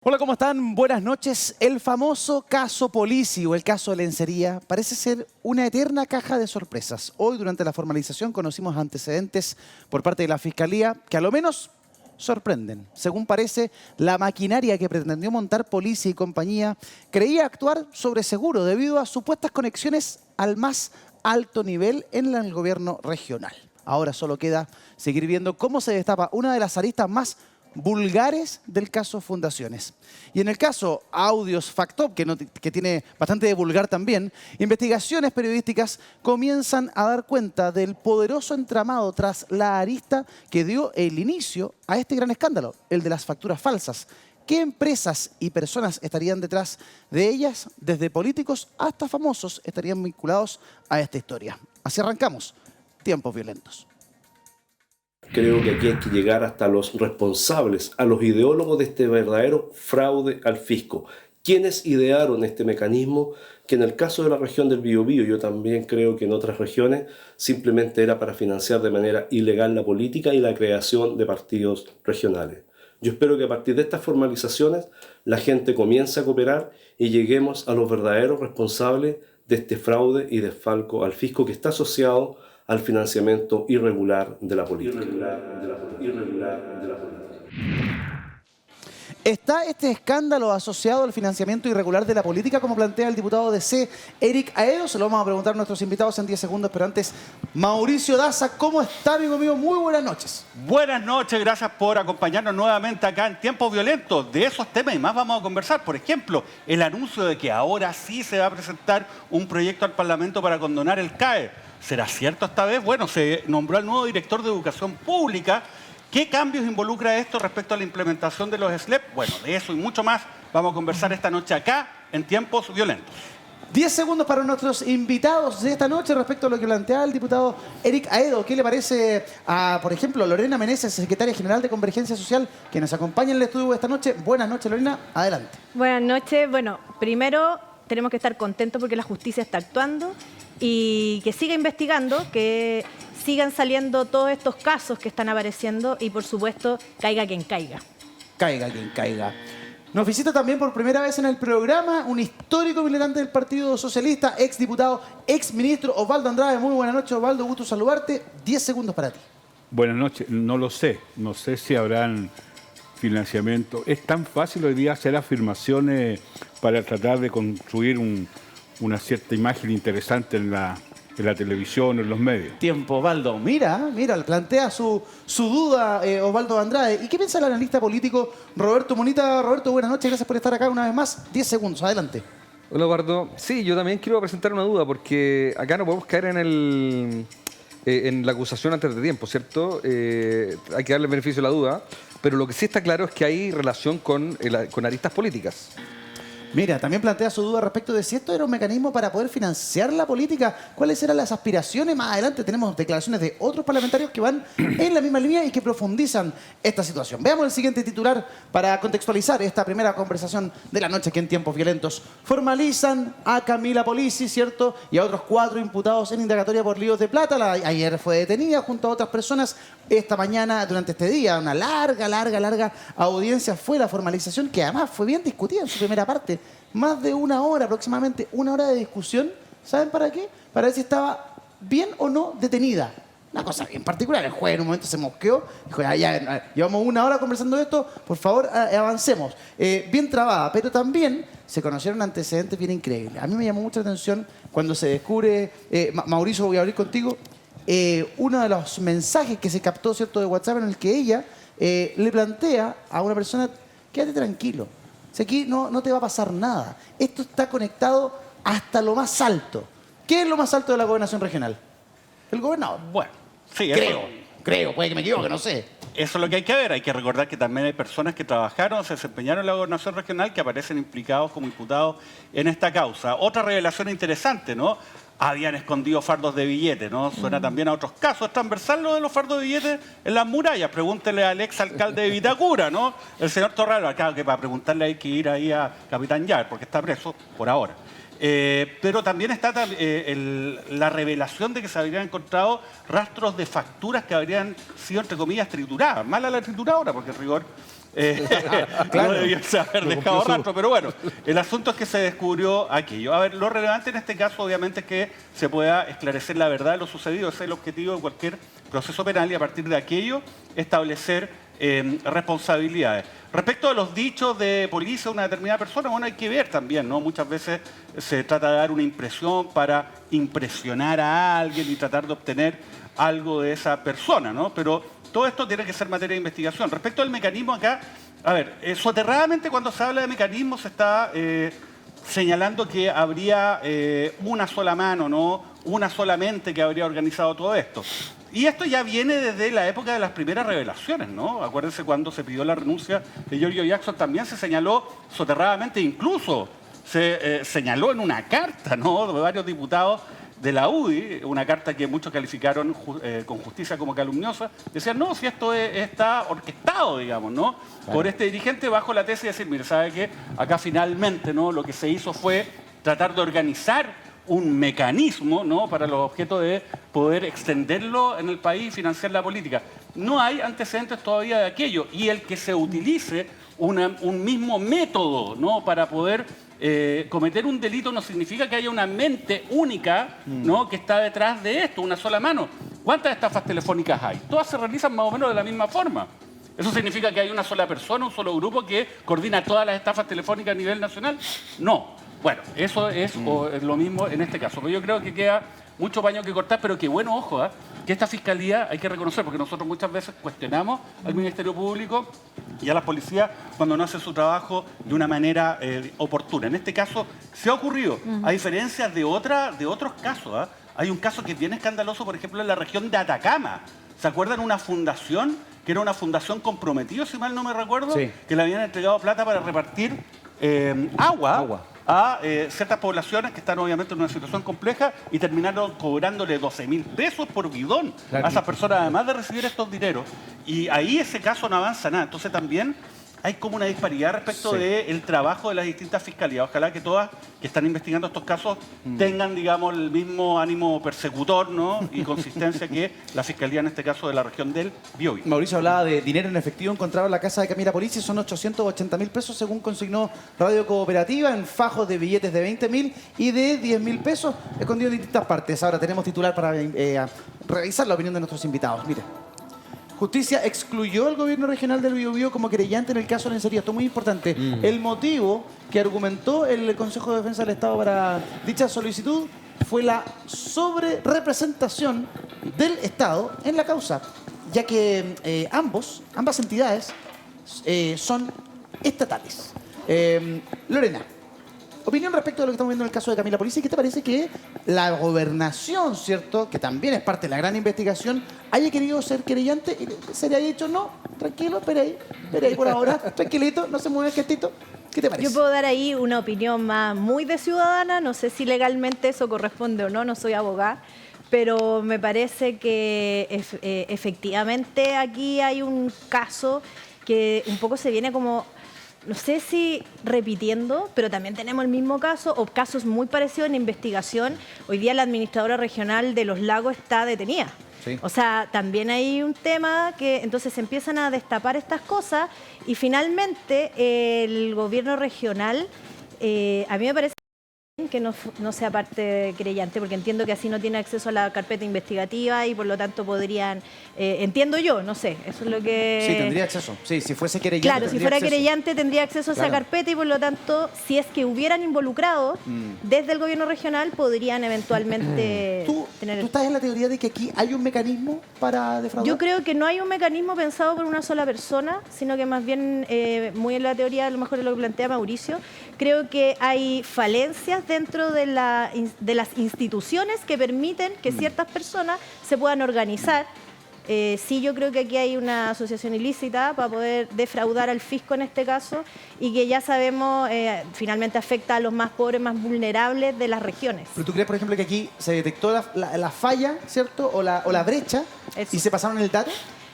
Hola, ¿cómo están? Buenas noches. El famoso caso Polizzi o el caso Lencería parece ser una eterna caja de sorpresas. Hoy, durante la formalización, conocimos antecedentes por parte de la Fiscalía que a lo menos sorprenden. Según parece, la maquinaria que pretendió montar Polizzi y compañía creía actuar sobre seguro debido a supuestas conexiones al más alto nivel en el gobierno regional. Ahora solo queda seguir viendo cómo se destapa una de las aristas más vulgares del caso Fundaciones. Y en el caso Audios Factop, que tiene bastante de vulgar también, investigaciones periodísticas comienzan a dar cuenta del poderoso entramado tras la arista que dio el inicio a este gran escándalo, el de las facturas falsas. ¿Qué empresas y personas estarían detrás de ellas? Desde políticos hasta famosos estarían vinculados a esta historia. Así arrancamos. Tiempos violentos. Creo que aquí hay que llegar hasta los responsables, a los ideólogos de este verdadero fraude al fisco. ¿Quiénes idearon este mecanismo? Que en el caso de la región del Biobío, yo también creo que en otras regiones, simplemente era para financiar de manera ilegal la política y la creación de partidos regionales. Yo espero que a partir de estas formalizaciones la gente comience a cooperar y lleguemos a los verdaderos responsables de este fraude y desfalco al fisco que está asociado al financiamiento irregular de la política. ¿Está este escándalo asociado al financiamiento irregular de la política, como plantea el diputado de C, Eric Aedo? Se lo vamos a preguntar a nuestros invitados en 10 segundos, pero antes, Mauricio Daza, ¿cómo está, amigo mío? Muy buenas noches. Buenas noches, gracias por acompañarnos nuevamente acá en Tiempos Violentos. De esos temas y más vamos a conversar. Por ejemplo, el anuncio de que ahora sí se va a presentar un proyecto al Parlamento para condonar el CAE. ¿Será cierto esta vez? Bueno, se nombró al nuevo director de Educación Pública. ¿Qué cambios involucra esto respecto a la implementación de los SLEP? Bueno, de eso y mucho más vamos a conversar esta noche acá en Tiempos Violentos. 10 segundos para nuestros invitados de esta noche respecto a lo que planteaba el diputado Eric Aedo. ¿Qué le parece a, por ejemplo, Lorena Meneses, secretaria general de Convergencia Social, que nos acompaña en el estudio esta noche? Buenas noches, Lorena. Adelante. Buenas noches. Bueno, primero tenemos que estar contentos porque la justicia está actuando y que siga investigando, que sigan saliendo todos estos casos que están apareciendo y, por supuesto, caiga quien caiga. Caiga quien caiga. Nos visita también por primera vez en el programa un histórico militante del Partido Socialista, exdiputado, exministro Osvaldo Andrade. Muy buenas noches, Osvaldo, gusto saludarte. 10 segundos para ti. Buenas noches. No lo sé. No sé si habrán financiamiento. Es tan fácil hoy día hacer afirmaciones para tratar de construir una cierta imagen interesante en la televisión o en los medios. Tiempo, Osvaldo. Mira, plantea su duda, Osvaldo Andrade. ¿Y qué piensa el analista político Roberto Monita? Roberto, buenas noches, gracias por estar acá una vez más. 10 segundos, adelante. Hola, Eduardo. Sí, yo también quiero presentar una duda, porque acá no podemos caer en la acusación antes de tiempo, ¿cierto? Hay que darle el beneficio de la duda, pero lo que sí está claro es que hay relación con aristas políticas. Mira, también plantea su duda respecto de si esto era un mecanismo para poder financiar la política. ¿Cuáles eran las aspiraciones? Más adelante tenemos declaraciones de otros parlamentarios que van en la misma línea y que profundizan esta situación. Veamos el siguiente titular para contextualizar esta primera conversación de la noche aquí en Tiempos Violentos. Formalizan a Camila Polizzi, ¿cierto? Y a otros 4 imputados en indagatoria por líos de plata. Ayer fue detenida junto a otras personas. Esta mañana, durante este día, una larga audiencia fue la formalización, que además fue bien discutida en su primera parte. Más de 1 hora, aproximadamente 1 hora de discusión. ¿Saben para qué? Para ver si estaba bien o no detenida. Una cosa bien particular. El juez en un momento se mosqueó. Dijo, ya, llevamos 1 hora conversando de esto, por favor, avancemos. Bien trabada, pero también se conocieron antecedentes bien increíbles. A mí me llamó mucha atención cuando se descubre, Mauricio, voy a abrir contigo, uno de los mensajes que se captó, ¿cierto?, de WhatsApp, en el que ella le plantea a una persona: quédate tranquilo. Si aquí no te va a pasar nada. Esto está conectado hasta lo más alto. ¿Qué es lo más alto de la gobernación regional? El gobernador. Bueno, sí, Creo, puede que me equivoque, no sé. Eso es lo que hay que ver. Hay que recordar que también hay personas que trabajaron, se desempeñaron en la gobernación regional, que aparecen implicados como imputados en esta causa. Otra revelación interesante, ¿no? Habían escondido fardos de billetes, ¿no? Suena también a otros casos. Es transversal lo de los fardos de billetes en las murallas. Pregúntele al exalcalde de Vitacura, ¿no? El señor Torralba. Claro que para preguntarle hay que ir ahí a Capitán Yar, porque está preso por ahora. Pero también está la revelación de que se habrían encontrado rastros de facturas que habrían sido, entre comillas, trituradas. Mala la trituradora, porque en rigor No debió haber dejado rastro, pero bueno, el asunto es que se descubrió aquello. A ver, lo relevante en este caso obviamente es que se pueda esclarecer la verdad de lo sucedido. Ese es el objetivo de cualquier proceso penal y a partir de aquello establecer responsabilidades. Respecto a los dichos de policía de una determinada persona, bueno, hay que ver también, ¿no? Muchas veces se trata de dar una impresión para impresionar a alguien y tratar de obtener algo de esa persona, ¿no? Pero todo esto tiene que ser materia de investigación. Respecto al mecanismo acá, a ver, soterradamente cuando se habla de mecanismo se está señalando que habría una sola mano, ¿no? Una sola mente que habría organizado todo esto. Y esto ya viene desde la época de las primeras revelaciones, ¿no? Acuérdense cuando se pidió la renuncia de Giorgio Jackson, también se señaló soterradamente, incluso se señaló en una carta, ¿no? De varios diputados de la UDI, una carta que muchos calificaron con justicia como calumniosa, decían, no, si esto está orquestado, digamos, ¿no? Claro. Por este dirigente bajo la tesis de decir, mire, ¿sabe qué? Acá finalmente, ¿no? Lo que se hizo fue tratar de organizar un mecanismo, ¿no? Para los objetos de poder extenderlo en el país y financiar la política. No hay antecedentes todavía de aquello. Y el que se utilice un mismo método, ¿no? Para poder cometer un delito no significa que haya una mente única, ¿no? Que está detrás de esto, una sola mano. ¿Cuántas estafas telefónicas hay? Todas se realizan más o menos de la misma forma. ¿Eso significa que hay una sola persona, un solo grupo que coordina todas las estafas telefónicas a nivel nacional? No. Bueno, eso es lo mismo en este caso. Pero yo creo que queda mucho paño que cortar, pero que bueno, ojo, que esta fiscalía hay que reconocer, porque nosotros muchas veces cuestionamos al Ministerio Público y a la policía cuando no hace su trabajo de una manera oportuna. En este caso se ha ocurrido, a diferencia de otros casos. Hay un caso que es bien escandaloso, por ejemplo, en la región de Atacama. ¿Se acuerdan? Una fundación, que era una fundación comprometida, si mal no me recuerdo, sí, que le habían entregado plata para repartir agua a ciertas poblaciones que están obviamente en una situación compleja y terminaron cobrándole 12.000 pesos por bidón a esas personas, además de recibir estos dineros. Y ahí ese caso no avanza nada. Entonces también hay como una disparidad respecto del trabajo de las distintas fiscalías. Ojalá que todas que están investigando estos casos tengan, digamos, el mismo ánimo persecutor, ¿no? Y consistencia que la fiscalía, en este caso, de la región del Biobío. Mauricio hablaba de dinero en efectivo encontrado en la casa de Camila Polici. Son 880.000 pesos, según consignó Radio Cooperativa, en fajos de billetes de 20.000 y de 10.000 pesos, escondidos en distintas partes. Ahora tenemos titular para revisar la opinión de nuestros invitados. Mire. Justicia excluyó al gobierno regional del Biobío como querellante en el caso de Lencería. Esto es muy importante. El motivo que argumentó el Consejo de Defensa del Estado para dicha solicitud fue la sobrerepresentación del Estado en la causa, ya que ambas entidades son estatales. Lorena, opinión respecto de lo que estamos viendo en el caso de Camila Polici. ¿Qué te parece que la gobernación, cierto, que también es parte de la gran investigación, haya querido ser querellante y se le haya dicho no? Tranquilo, espera ahí por ahora, tranquilito, no se mueve el gestito. ¿Qué te parece? Yo puedo dar ahí una opinión más muy de ciudadana, no sé si legalmente eso corresponde o no soy abogada, pero me parece que efectivamente aquí hay un caso que un poco se viene como, no sé si repitiendo, pero también tenemos el mismo caso o casos muy parecidos en investigación. Hoy día la administradora regional de Los Lagos está detenida. Sí. O sea, también hay un tema que entonces se empiezan a destapar estas cosas y finalmente el gobierno regional, a mí me parece que no sea parte querellante, porque entiendo que así no tiene acceso a la carpeta investigativa y por lo tanto podrían, entiendo yo, no sé, eso es lo que... Sí, tendría acceso. Sí, si fuese querellante. Claro, si fuera querellante tendría acceso a esa carpeta y por lo tanto, si es que hubieran involucrado desde el gobierno regional, podrían eventualmente tener... ¿Tú estás en la teoría de que aquí hay un mecanismo para defraudar? Yo creo que no hay un mecanismo pensado por una sola persona, sino que más bien, muy en la teoría, a lo mejor es lo que plantea Mauricio, creo que hay falencias dentro de las instituciones que permiten que ciertas personas se puedan organizar. Sí, yo creo que aquí hay una asociación ilícita para poder defraudar al fisco en este caso y que ya sabemos finalmente afecta a los más pobres, más vulnerables de las regiones. ¿Pero tú crees, por ejemplo, que aquí se detectó la falla, ¿cierto? O la brecha y se pasaron el dato?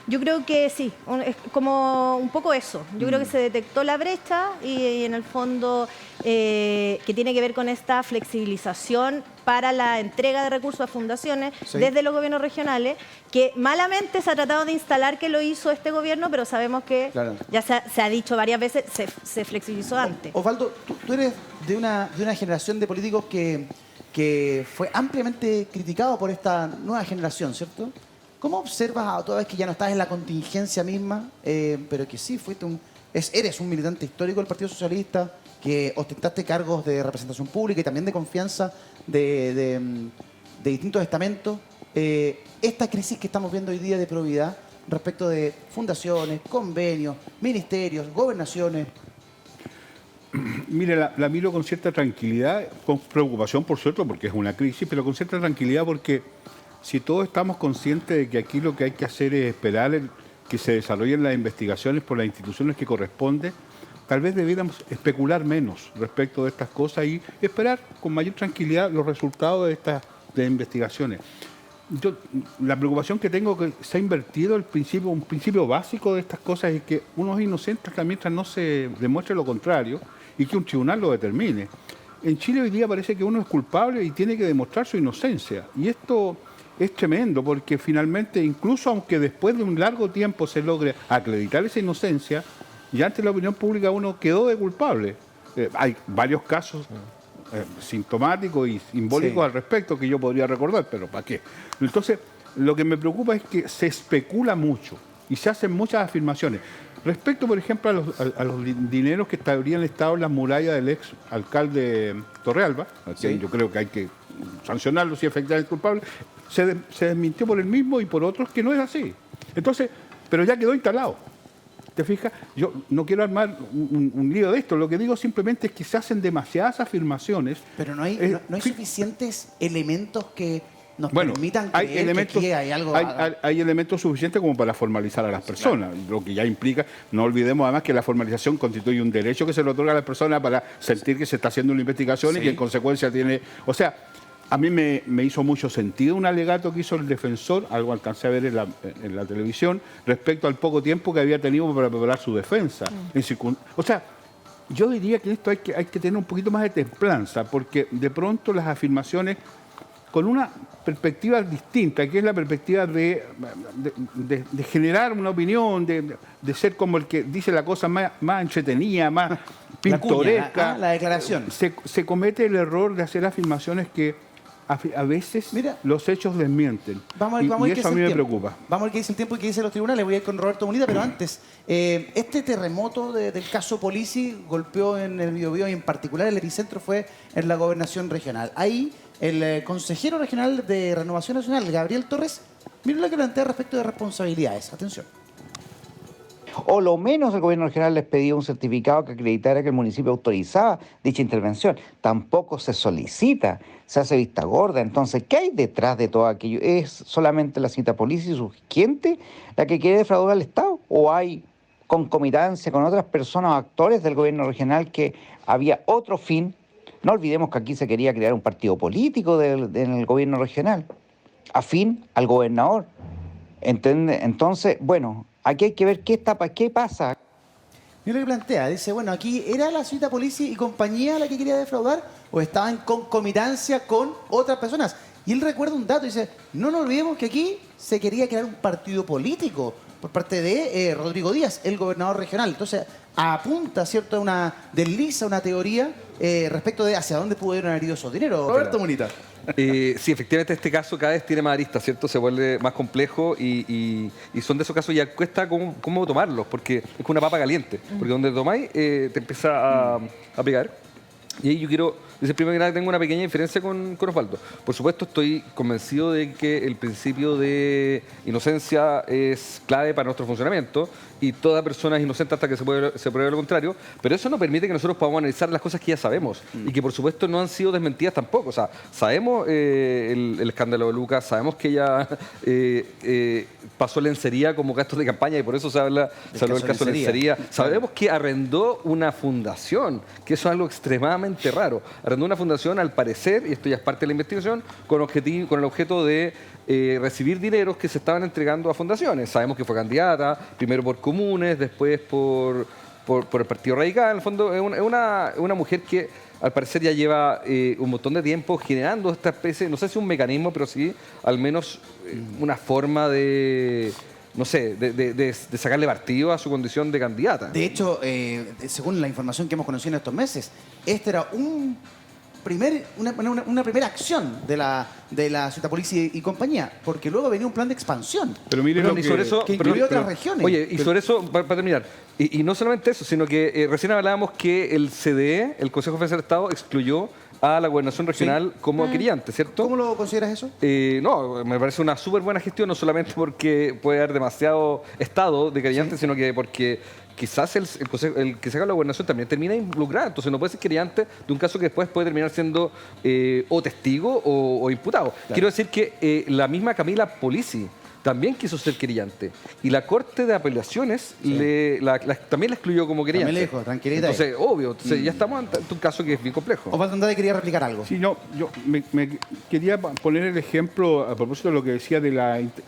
Yo creo que sí, es como un poco eso. Yo creo que se detectó la brecha y en el fondo que tiene que ver con esta flexibilización para la entrega de recursos a fundaciones desde los gobiernos regionales, que malamente se ha tratado de instalar que lo hizo este gobierno, pero sabemos que ya se ha dicho varias veces, se flexibilizó antes. Osvaldo, tú eres de una generación de políticos que fue ampliamente criticado por esta nueva generación, ¿cierto? ¿Cómo observas, toda vez que ya no estás en la contingencia misma, pero que sí eres un militante histórico del Partido Socialista, que ostentaste cargos de representación pública y también de confianza de distintos estamentos, esta crisis que estamos viendo hoy día de probidad respecto de fundaciones, convenios, ministerios, gobernaciones? Mire, la miro con cierta tranquilidad, con preocupación, por cierto, porque es una crisis, pero con cierta tranquilidad porque si todos estamos conscientes de que aquí lo que hay que hacer es esperar que se desarrollen las investigaciones por las instituciones que corresponden, tal vez debiéramos especular menos respecto de estas cosas y esperar con mayor tranquilidad los resultados de estas investigaciones. La preocupación que tengo es que se ha invertido un principio básico de estas cosas es que uno es inocente hasta mientras no se demuestre lo contrario y que un tribunal lo determine. En Chile hoy día parece que uno es culpable y tiene que demostrar su inocencia. Y esto es tremendo porque finalmente, incluso aunque después de un largo tiempo se logre acreditar esa inocencia, ya ante la opinión pública uno quedó de culpable. Hay varios casos sintomáticos y simbólicos al respecto que yo podría recordar, pero ¿para qué? Entonces, lo que me preocupa es que se especula mucho y se hacen muchas afirmaciones. Respecto, por ejemplo, a los dineros que habrían estado en las murallas del ex alcalde Torrealba, que yo creo que hay que sancionarlo si efectivamente es culpable, se desmintió por él mismo y por otros que no es así. Entonces, pero ya quedó instalado. ¿Te fijas? Yo no quiero armar un lío de esto. Lo que digo simplemente es que se hacen demasiadas afirmaciones. Pero no hay suficientes elementos que nos permitan creer que aquí hay algo... Hay elementos suficientes como para formalizar a las personas, lo que ya implica, no olvidemos además que la formalización constituye un derecho que se le otorga a las personas para sentir que se está haciendo una investigación y que en consecuencia tiene... O sea, a mí me hizo mucho sentido un alegato que hizo el defensor, algo alcancé a ver en la televisión, respecto al poco tiempo que había tenido para preparar su defensa. O sea, yo diría que en esto hay que tener un poquito más de templanza, porque de pronto las afirmaciones, con una perspectiva distinta, que es la perspectiva de generar una opinión, de ser como el que dice la cosa más entretenida, más pintoresca. La declaración. Se comete el error de hacer afirmaciones que a veces los hechos desmienten. Y eso a mí me preocupa. Vamos a ver qué dice el tiempo y qué dicen los tribunales. Voy a ir con Roberto Bonita, pero antes, este terremoto del caso Polizzi golpeó en el Biobío y en particular el epicentro fue en la gobernación regional. Ahí el consejero regional de Renovación Nacional, Gabriel Torres, mira lo que plantea respecto de responsabilidades. Atención. O lo menos el gobierno regional les pedía un certificado que acreditara que el municipio autorizaba dicha intervención. Tampoco se solicita, se hace vista gorda. Entonces, ¿qué hay detrás de todo aquello? ¿Es solamente la cita Polizzi y su gente la que quiere defraudar al Estado? ¿O hay concomitancia con otras personas o actores del gobierno regional que había otro fin? No olvidemos que aquí se quería crear un partido político en el gobierno regional, afín al gobernador. ¿Entiende? Entonces, bueno, aquí hay que ver qué pasa. Mira lo que plantea. Dice, bueno, aquí ¿era la cita Polizzi y compañía la que quería defraudar o estaba en concomitancia con otras personas? Y él recuerda un dato. Dice, no nos olvidemos que aquí se quería crear un partido político por parte de Rodrigo Díaz, el gobernador regional. Entonces, apunta, ¿cierto?, desliza una teoría respecto de hacia dónde pudieron haber ido esos dineros. Roberto Munita. Sí, efectivamente este caso cada vez tiene más aristas, ¿cierto? Se vuelve más complejo y son de esos casos ya cuesta cómo tomarlos, porque es como una papa caliente, porque donde tomáis te empieza a pegar. Y ahí yo quiero decir primero que nada que tengo una pequeña diferencia con Osvaldo. Por supuesto estoy convencido de que el principio de inocencia es clave para nuestro funcionamiento y toda persona es inocente hasta que se pruebe lo contrario, pero eso no permite que nosotros podamos analizar las cosas que ya sabemos y que por supuesto no han sido desmentidas tampoco. O sea, sabemos el escándalo de Lucas, sabemos que ella pasó lencería como gastos de campaña y por eso se habló del caso de lencería. Sabemos que arrendó una fundación, que eso es algo extremadamente raro. Arrendó una fundación, al parecer, y esto ya es parte de la investigación, con el objeto de recibir dineros que se estaban entregando a fundaciones. Sabemos que fue candidata, primero por Comunes, después por el Partido Radical. En el fondo, es una mujer que al parecer ya lleva un montón de tiempo generando esta especie, no sé si un mecanismo, pero sí al menos una forma de, no sé, de sacarle partido a su condición de candidata. De hecho, según la información que hemos conocido en estos meses, este era una primera acción de la Ciudad Policía y compañía, porque luego venía un plan de expansión. Pero miren lo que incluyó otras regiones. Oye, y sobre eso, para terminar, y no solamente eso, sino que recién hablábamos que el CDE, el Consejo Defensor del Estado, excluyó a la gobernación regional como querellante, ¿cierto? ¿Cómo lo consideras eso? No, me parece una súper buena gestión, no solamente porque puede haber demasiado estado de querellante, sino que porque quizás el que se haga la gobernación también termina involucrado. Entonces no puede ser querellante de un caso que después puede terminar siendo o testigo o imputado. Claro. Quiero decir que la misma Camila Polisi también quiso ser querellante. Y la Corte de Apelaciones también la excluyó como querellante. También le dijo, tranquilidad. Entonces, obvio, ya estamos ante un caso que es bien complejo. Osvaldo Andrade quería replicar algo. Sí, no, yo me quería poner el ejemplo a propósito de lo que decía de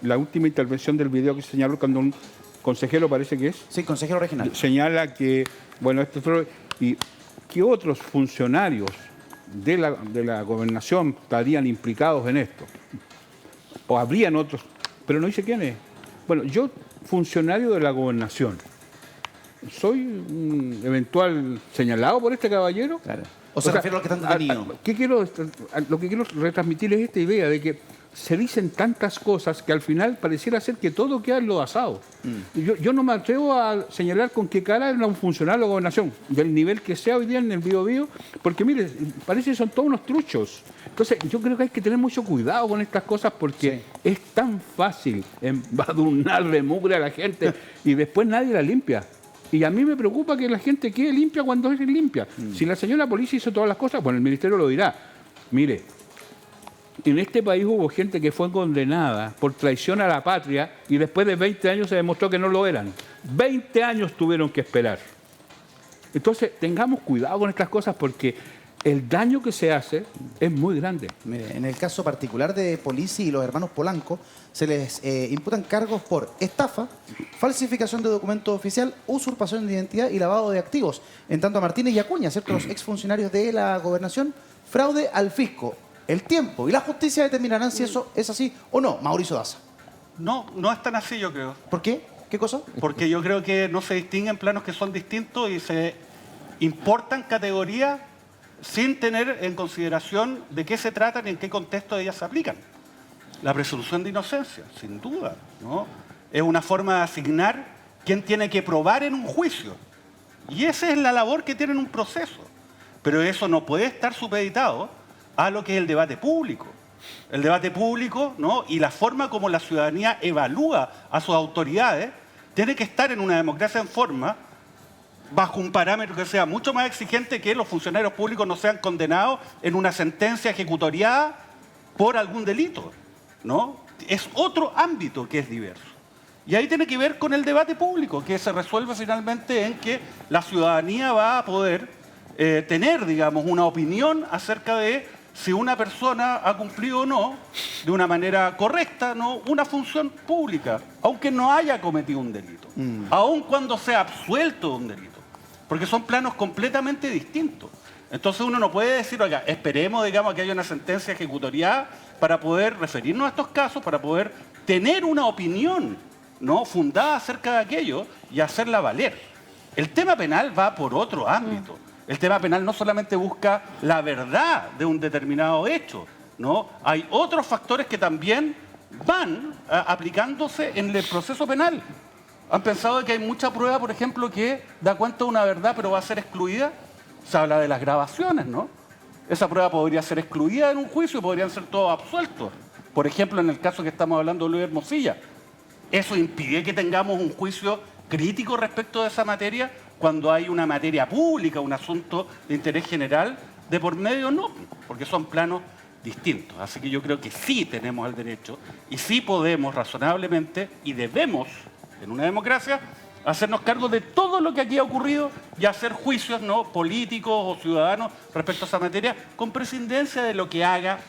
la última intervención del video que se señaló cuando un consejero, parece que es. Sí, consejero regional. Señala que, bueno, y que otros funcionarios de la gobernación estarían implicados en esto. O habrían otros, pero no dice quién es. Bueno, yo, funcionario de la gobernación, ¿soy un eventual señalado por este caballero? Claro. O se refiere a lo que están detenidos. Lo que quiero retransmitir es esta idea de que se dicen tantas cosas que al final pareciera ser que todo queda en lo asado. Yo no me atrevo a señalar con qué cara era un funcionario de la gobernación, del nivel que sea hoy día en el Biobío, porque mire, parece que son todos unos truchos. Entonces yo creo que hay que tener mucho cuidado con estas cosas porque es tan fácil embadurnarle mugre a la gente y después nadie la limpia. Y a mí me preocupa que la gente quede limpia cuando es limpia. Si la señora Polisi hizo todas las cosas, bueno, el ministerio lo dirá. Mire, en este país hubo gente que fue condenada por traición a la patria y después de 20 años se demostró que no lo eran. 20 años tuvieron que esperar. Entonces, tengamos cuidado con estas cosas porque el daño que se hace es muy grande. Mire, en el caso particular de Polisi y los hermanos Polanco, se les imputan cargos por estafa, falsificación de documento oficial, usurpación de identidad y lavado de activos. En tanto a Martínez y Acuña, ¿cierto? Los exfuncionarios de la gobernación, fraude al fisco. El tiempo y la justicia determinarán si eso es así o no. Mauricio Daza. No, no es tan así, yo creo. ¿Por qué? ¿Qué cosa? Porque yo creo que no se distinguen planos que son distintos y se importan categorías sin tener en consideración de qué se tratan y en qué contexto ellas se aplican. La presunción de inocencia, sin duda, ¿no? Es una forma de asignar quién tiene que probar en un juicio. Y esa es la labor que tiene en un proceso. Pero eso no puede estar supeditado a lo que es el debate público. El debate público, ¿no? Y la forma como la ciudadanía evalúa a sus autoridades tiene que estar en una democracia en forma bajo un parámetro que sea mucho más exigente que los funcionarios públicos no sean condenados en una sentencia ejecutoriada por algún delito, ¿no? Es otro ámbito que es diverso. Y ahí tiene que ver con el debate público, que se resuelve finalmente en que la ciudadanía va a poder tener, digamos, una opinión acerca de si una persona ha cumplido o no, de una manera correcta, ¿no?, una función pública, aunque no haya cometido un delito, aun cuando sea absuelto de un delito, porque son planos completamente distintos. Entonces uno no puede decir, oiga, esperemos, digamos, que haya una sentencia ejecutoriada para poder referirnos a estos casos, para poder tener una opinión, ¿no?, fundada acerca de aquello y hacerla valer. El tema penal va por otro ámbito. El tema penal no solamente busca la verdad de un determinado hecho, ¿no? Hay otros factores que también van aplicándose en el proceso penal. ¿Han pensado que hay mucha prueba, por ejemplo, que da cuenta de una verdad pero va a ser excluida? Se habla de las grabaciones, ¿no? Esa prueba podría ser excluida en un juicio y podrían ser todos absueltos. Por ejemplo, en el caso que estamos hablando de Luis Hermosilla. Eso impide que tengamos un juicio crítico respecto de esa materia cuando hay una materia pública, un asunto de interés general de por medio? No, porque son planos distintos. Así que yo creo que sí tenemos el derecho y sí podemos razonablemente y debemos, en una democracia, hacernos cargo de todo lo que aquí ha ocurrido y hacer juicios, ¿no?, políticos o ciudadanos respecto a esa materia, con prescindencia de lo que haga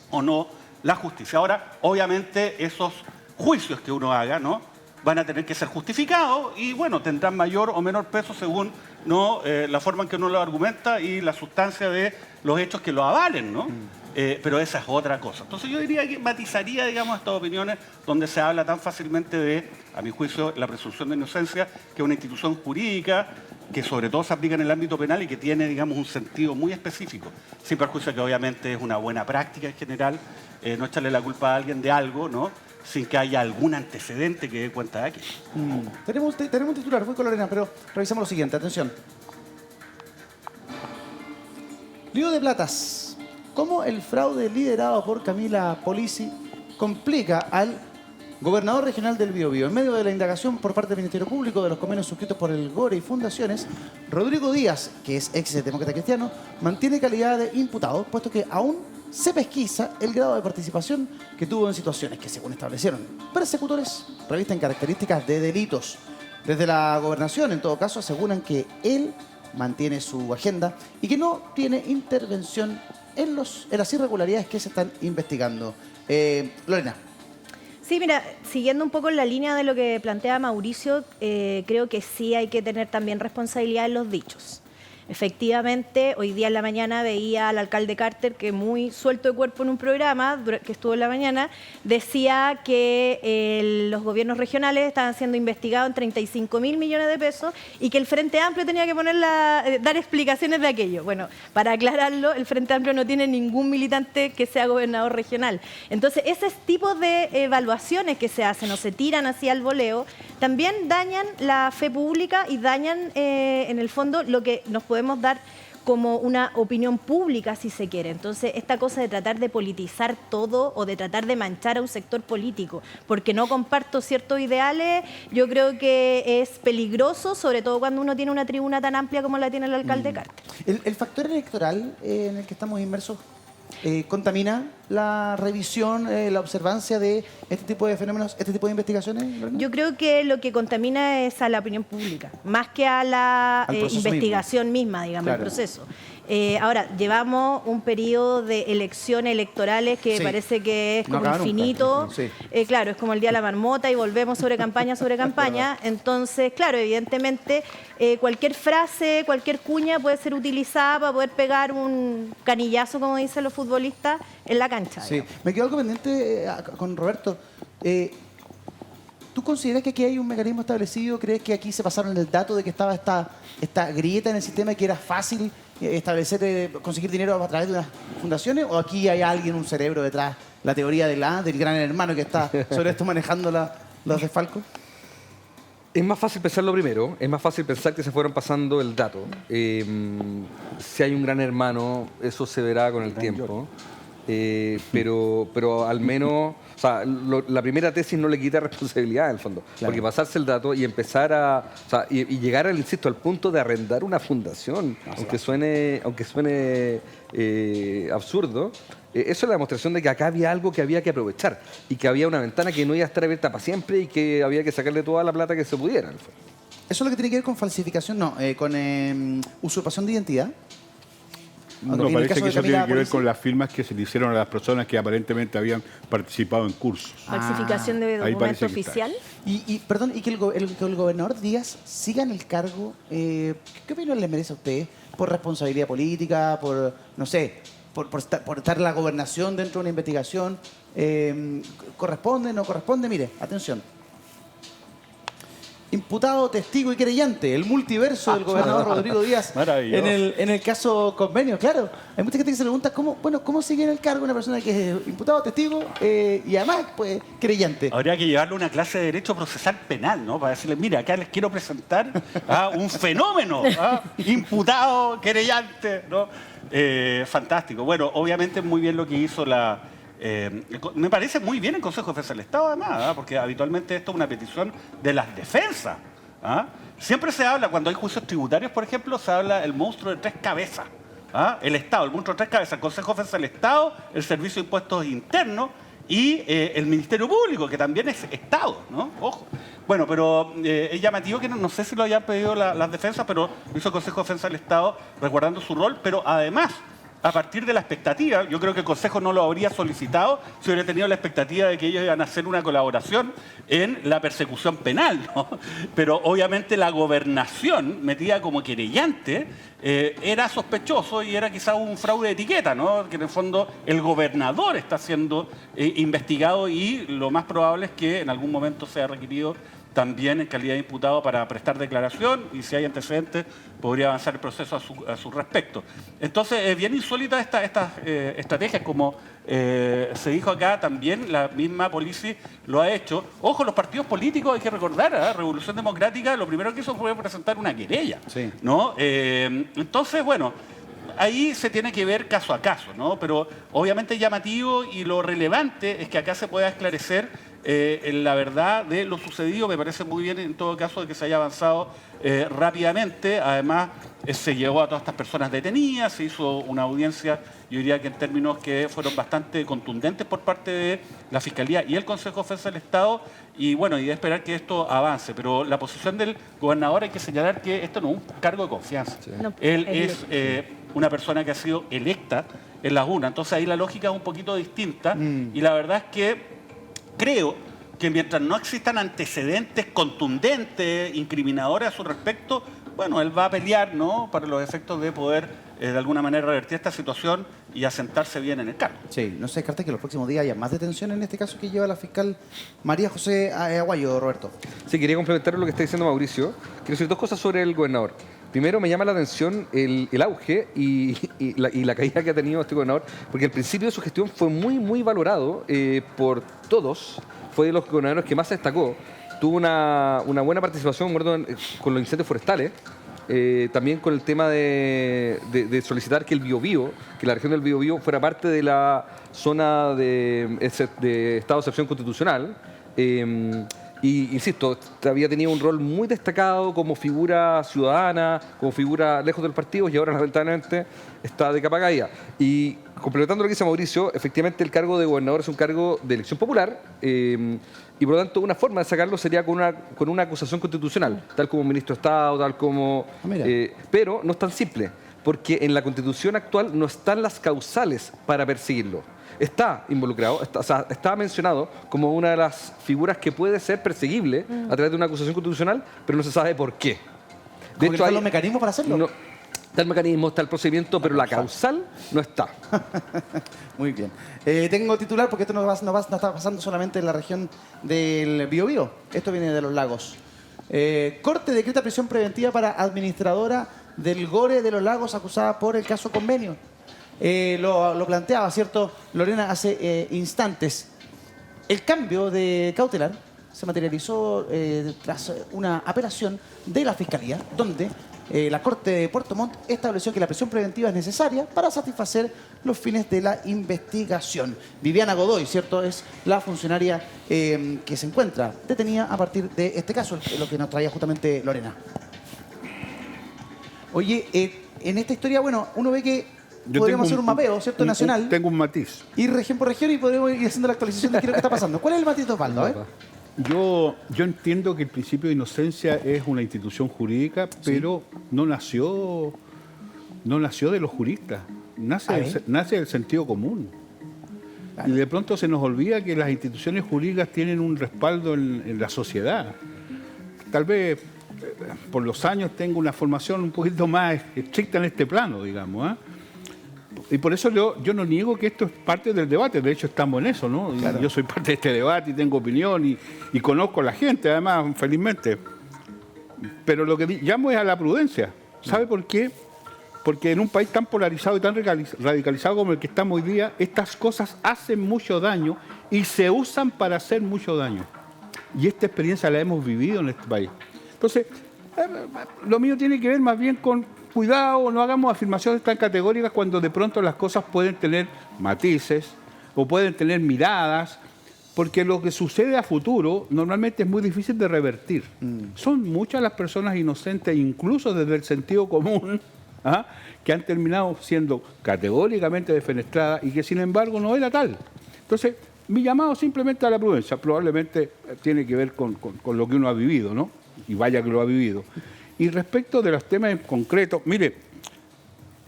o no la justicia. Ahora, obviamente, esos juicios que uno haga, ¿no?, van a tener que ser justificados y, bueno, tendrán mayor o menor peso según, ¿no?, la forma en que uno lo argumenta y la sustancia de los hechos que lo avalen, ¿no? Pero esa es otra cosa. Entonces yo diría que matizaría, digamos, estas opiniones donde se habla tan fácilmente de, a mi juicio, la presunción de inocencia, que es una institución jurídica que sobre todo se aplica en el ámbito penal y que tiene, digamos, un sentido muy específico, sin perjuicio que obviamente es una buena práctica en general, no echarle la culpa a alguien de algo, ¿no?, sin que haya algún antecedente que dé cuenta de aquí. Tenemos un titular, voy con Lorena, pero revisamos lo siguiente, atención. Lío de platas. ¿Cómo el fraude liderado por Camila Polisi complica al gobernador regional del Biobío? En medio de la indagación por parte del Ministerio Público de los convenios suscritos por el GORE y fundaciones, Rodrigo Díaz, que es ex demócrata cristiano, mantiene calidad de imputado, puesto que aún se pesquisa el grado de participación que tuvo en situaciones que, según establecieron persecutores, revisten características de delitos. Desde la gobernación, en todo caso, aseguran que él mantiene su agenda y que no tiene intervención en las irregularidades que se están investigando. Lorena. Sí, mira, siguiendo un poco en la línea de lo que plantea Mauricio, creo que sí hay que tener también responsabilidad en los dichos. Efectivamente, hoy día en la mañana veía al alcalde Carter, que muy suelto de cuerpo en un programa que estuvo en la mañana, decía que los gobiernos regionales estaban siendo investigados en 35.000 millones de pesos y que el Frente Amplio tenía que dar explicaciones de aquello. Bueno, para aclararlo, el Frente Amplio no tiene ningún militante que sea gobernador regional. Entonces, ese tipo de evaluaciones que se hacen o se tiran así al voleo, también dañan la fe pública y dañan, en el fondo, lo que nos podemos dar como una opinión pública, si se quiere. Entonces, esta cosa de tratar de politizar todo o de tratar de manchar a un sector político porque no comparto ciertos ideales, yo creo que es peligroso, sobre todo cuando uno tiene una tribuna tan amplia como la tiene el alcalde Carter. ¿El factor electoral en el que estamos inmersos contamina la revisión, la observancia de este tipo de fenómenos, este tipo de investigaciones, Lorena? Yo creo que lo que contamina es a la opinión pública, más que a la investigación misma, digamos, claro, el proceso. Ahora, llevamos un periodo de elecciones electorales que sí, parece que es no como infinito. Sí. Claro, es como el día de la marmota y volvemos sobre campaña sobre campaña. Entonces, claro, evidentemente, cualquier frase, cualquier cuña puede ser utilizada para poder pegar un canillazo, como dicen los futbolistas, en la cancha. Sí, digamos. me quedo algo pendiente con Roberto. ¿Tú consideras que aquí hay un mecanismo establecido? ¿Crees que aquí se pasaron el dato de que estaba esta grieta en el sistema y que era fácil conseguir dinero a través de unas fundaciones? ¿O aquí hay alguien, un cerebro detrás, la teoría del gran hermano que está sobre esto manejando los desfalcos? Es más fácil pensar lo primero, es más fácil pensar que se fueron pasando el dato. Si hay un gran hermano, eso se verá con el tiempo. Pero al menos, o sea, la primera tesis no le quita responsabilidad en el fondo, claro, porque pasarse el dato y empezar y llegar, insisto, al punto de arrendar una fundación, aunque suene absurdo, eso es la demostración de que acá había algo que había que aprovechar y que había una ventana que no iba a estar abierta para siempre y que había que sacarle toda la plata que se pudiera, en el fondo. ¿Eso es lo que tiene que ver con falsificación? No, con usurpación de identidad. No, parece que eso tiene que ver con las firmas que se le hicieron a las personas que aparentemente habían participado en cursos. Falsificación de documento oficial. Perdón, y que el gobernador Díaz siga en el cargo, ¿qué opinión le merece a usted? ¿Por responsabilidad política? ¿Por, no sé, por estar la gobernación dentro de una investigación? ¿Corresponde, no corresponde? Mire, atención. Imputado, testigo y querellante, el multiverso del gobernador Rodrigo Díaz en el caso Convenio. Claro, hay mucha gente que se pregunta cómo sigue en el cargo una persona que es imputado, testigo y además pues querellante. Habría que llevarle una clase de derecho procesal penal, ¿no? Para decirle, mira, acá les quiero presentar a un fenómeno, imputado, querellante, ¿no? Fantástico. Bueno, obviamente muy bien lo que hizo me parece muy bien el Consejo de Defensa del Estado, además, porque habitualmente esto es una petición de las defensas ¿ah? Siempre se habla, cuando hay juicios tributarios, por ejemplo, se habla el monstruo de 3 cabezas. ¿Ah? El Estado, el monstruo de 3 cabezas, el Consejo de Defensa del Estado, el Servicio de Impuestos Internos y el Ministerio Público, que también es Estado, ¿no? Ojo. Bueno, pero es llamativo que no sé si lo hayan pedido las defensas, pero lo hizo el Consejo de Defensa del Estado resguardando su rol, pero además, a partir de la expectativa, yo creo que el Consejo no lo habría solicitado si hubiera tenido la expectativa de que ellos iban a hacer una colaboración en la persecución penal, ¿no? Pero obviamente la gobernación, metida como querellante, era sospechoso y era quizás un fraude de etiqueta, ¿no? Que en el fondo el gobernador está siendo investigado y lo más probable es que en algún momento sea requerido también en calidad de imputado para prestar declaración y si hay antecedentes podría avanzar el proceso a su respecto. Entonces es bien insólita estas estrategias, como se dijo acá también, la misma policía lo ha hecho. Ojo, los partidos políticos, hay que recordar, ¿eh? Revolución Democrática lo primero que hizo fue presentar una querella, Sí. ¿no? Entonces, bueno, ahí se tiene que ver caso a caso, ¿no? Pero obviamente llamativo y lo relevante es que acá se pueda esclarecer en la verdad de lo sucedido. Me parece muy bien en todo caso de que se haya avanzado rápidamente. Además, se llevó a todas estas personas detenidas, se hizo una audiencia, yo diría que en términos que fueron bastante contundentes por parte de la Fiscalía y el Consejo de Defensa del Estado, y bueno, y de esperar que esto avance. Pero la posición del gobernador, hay que señalar que esto no es un cargo de confianza. No, Él es una persona que ha sido electa en las urnas, entonces ahí la lógica es un poquito distinta, y la verdad es que creo que mientras no existan antecedentes contundentes, incriminadores a su respecto, bueno, él va a pelear, ¿no?, para los efectos de poder de alguna manera revertir esta situación y asentarse bien en el cargo. Sí, no se descarta que los próximos días haya más detención en este caso que lleva la fiscal María José Aguayo, Roberto. Sí, quería complementar lo que está diciendo Mauricio. Quiero decir 2 cosas sobre el gobernador. Primero, me llama la atención el auge y la caída que ha tenido este gobernador, porque al principio de su gestión fue muy valorado por todos. Fue de los gobernadores que más se destacó. Tuvo una buena participación con los incendios forestales. También con el tema de solicitar que el Biobío, que la región del Biobío fuera parte de la zona de estado de excepción constitucional. Y insisto, había tenido un rol muy destacado como figura ciudadana, como figura lejos del partido, y ahora lamentablemente está de capa caída. Y complementando lo que dice Mauricio, efectivamente el cargo de gobernador es un cargo de elección popular, y por lo tanto una forma de sacarlo sería con una acusación constitucional, tal como ministro de Estado, tal como... pero no es tan simple, porque en la Constitución actual no están las causales para perseguirlo. Está involucrado, está mencionado como una de las figuras que puede ser perseguible a través de una acusación constitucional, pero no se sabe por qué. De hecho, ¿están los mecanismos para hacerlo? No, está el mecanismo, está el procedimiento, pero la causal no está. Muy bien. Tengo titular porque esto no está pasando solamente en la región del Biobío. Esto viene de los lagos. Corte decreta prisión preventiva para administradora del Gore de los Lagos acusada por el caso Convenio. Lo planteaba, ¿cierto, Lorena, hace instantes? El cambio de cautelar se materializó tras una apelación de la Fiscalía, donde la Corte de Puerto Montt estableció que la prisión preventiva es necesaria para satisfacer los fines de la investigación. Viviana Godoy, ¿cierto?, es la funcionaria que se encuentra detenida a partir de este caso, lo que nos traía justamente Lorena. Oye, en esta historia, bueno, uno ve que podríamos hacer un mapeo, ¿cierto?, nacional. Tengo un matiz. Ir región por región y podríamos ir haciendo la actualización de qué es lo que está pasando. ¿Cuál es el matiz de Osvaldo? Yo entiendo que el principio de inocencia es una institución jurídica, pero no nació de los juristas, nace del sentido común. Y de pronto se nos olvida que las instituciones jurídicas tienen un respaldo en la sociedad. Tal vez por los años tengo una formación un poquito más estricta en este plano, digamos, y por eso yo no niego que esto es parte del debate, de hecho estamos en eso, ¿no? Claro. Yo soy parte de este debate y tengo opinión y conozco a la gente, además, felizmente. Pero lo que llamo es a la prudencia. ¿Sabe por qué? Porque en un país tan polarizado y tan radicalizado como el que estamos hoy día, estas cosas hacen mucho daño y se usan para hacer mucho daño. Y esta experiencia la hemos vivido en este país. Entonces, lo mío tiene que ver más bien con cuidado, no hagamos afirmaciones tan categóricas cuando de pronto las cosas pueden tener matices o pueden tener miradas, porque lo que sucede a futuro normalmente es muy difícil de revertir. Son muchas las personas inocentes, incluso desde el sentido común, ¿ah?, que han terminado siendo categóricamente defenestradas y que sin embargo no era tal. Entonces, mi llamado simplemente a la prudencia, probablemente tiene que ver con lo que uno ha vivido, ¿no? Y vaya que lo ha vivido. Y respecto de los temas en concreto, mire,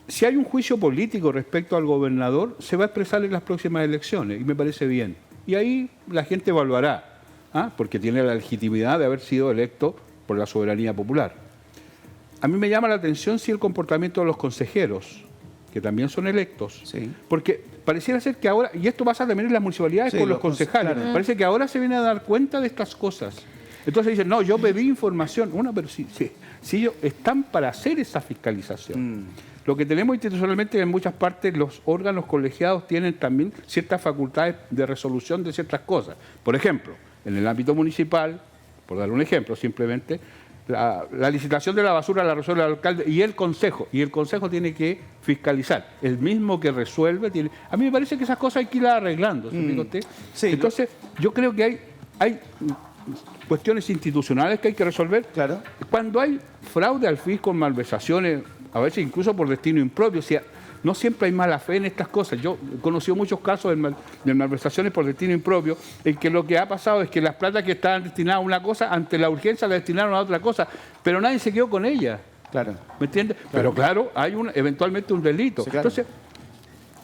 si hay un juicio político respecto al gobernador, se va a expresar en las próximas elecciones, y me parece bien. Y ahí la gente evaluará, ¿ah?, porque tiene la legitimidad de haber sido electo por la soberanía popular. A mí me llama la atención si el comportamiento de los consejeros, que también son electos, Sí. porque pareciera ser que ahora, y esto pasa también en las municipalidades Sí, con los los concejales, claro. parece que ahora se viene a dar cuenta de estas cosas. Entonces dicen, no, yo pedí información. Bueno, pero si ellos están para hacer esa fiscalización. Lo que tenemos institucionalmente en muchas partes, los órganos colegiados tienen también ciertas facultades de resolución de ciertas cosas. Por ejemplo, en el ámbito municipal, por dar un ejemplo simplemente, la licitación de la basura la resuelve el alcalde y el consejo tiene que fiscalizar. El mismo que resuelve tiene... A mí me parece que esas cosas hay que ir arreglando, ¿se explica usted? Sí, entonces, yo creo que hay cuestiones institucionales que hay que resolver. Claro. Cuando hay fraude al fisco, malversaciones, a veces incluso por destino impropio, o sea, no siempre hay mala fe en estas cosas. Yo he conocido muchos casos de malversaciones por destino impropio, en que lo que ha pasado es que las platas que estaban destinadas a una cosa, ante la urgencia las destinaron a otra cosa, pero nadie se quedó con ellas. Claro. ¿Me entiendes? Pero claro, hay eventualmente un delito. Sí, claro. Entonces,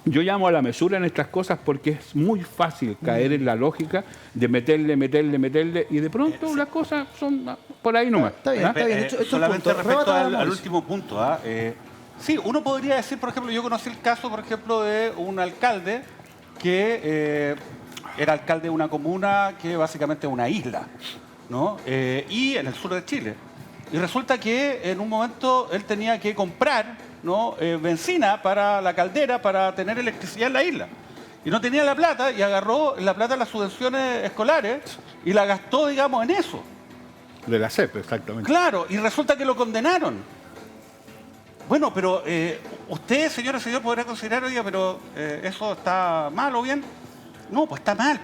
yo llamo a la mesura en estas cosas porque es muy fácil caer en la lógica de meterle, y de pronto las cosas son por ahí nomás. Está bien, ¿Ah? está bien. Hecho Solamente el punto. respecto Rebata, al Mauricio. último punto. Sí, uno podría decir, por ejemplo, yo conocí el caso, por ejemplo, de un alcalde que era alcalde de una comuna que básicamente es una isla, ¿no? Y en el sur de Chile. Y resulta que en un momento él tenía que comprar, ¿no?, benzina para la caldera para tener electricidad en la isla. Y no tenía la plata y agarró la plata de las subvenciones escolares y la gastó, digamos, en eso. De la CEP, exactamente. Claro, y resulta que lo condenaron. Bueno, pero usted, señora, señor, podrá considerar, oiga, pero ¿eso está mal o bien? No, pues está mal.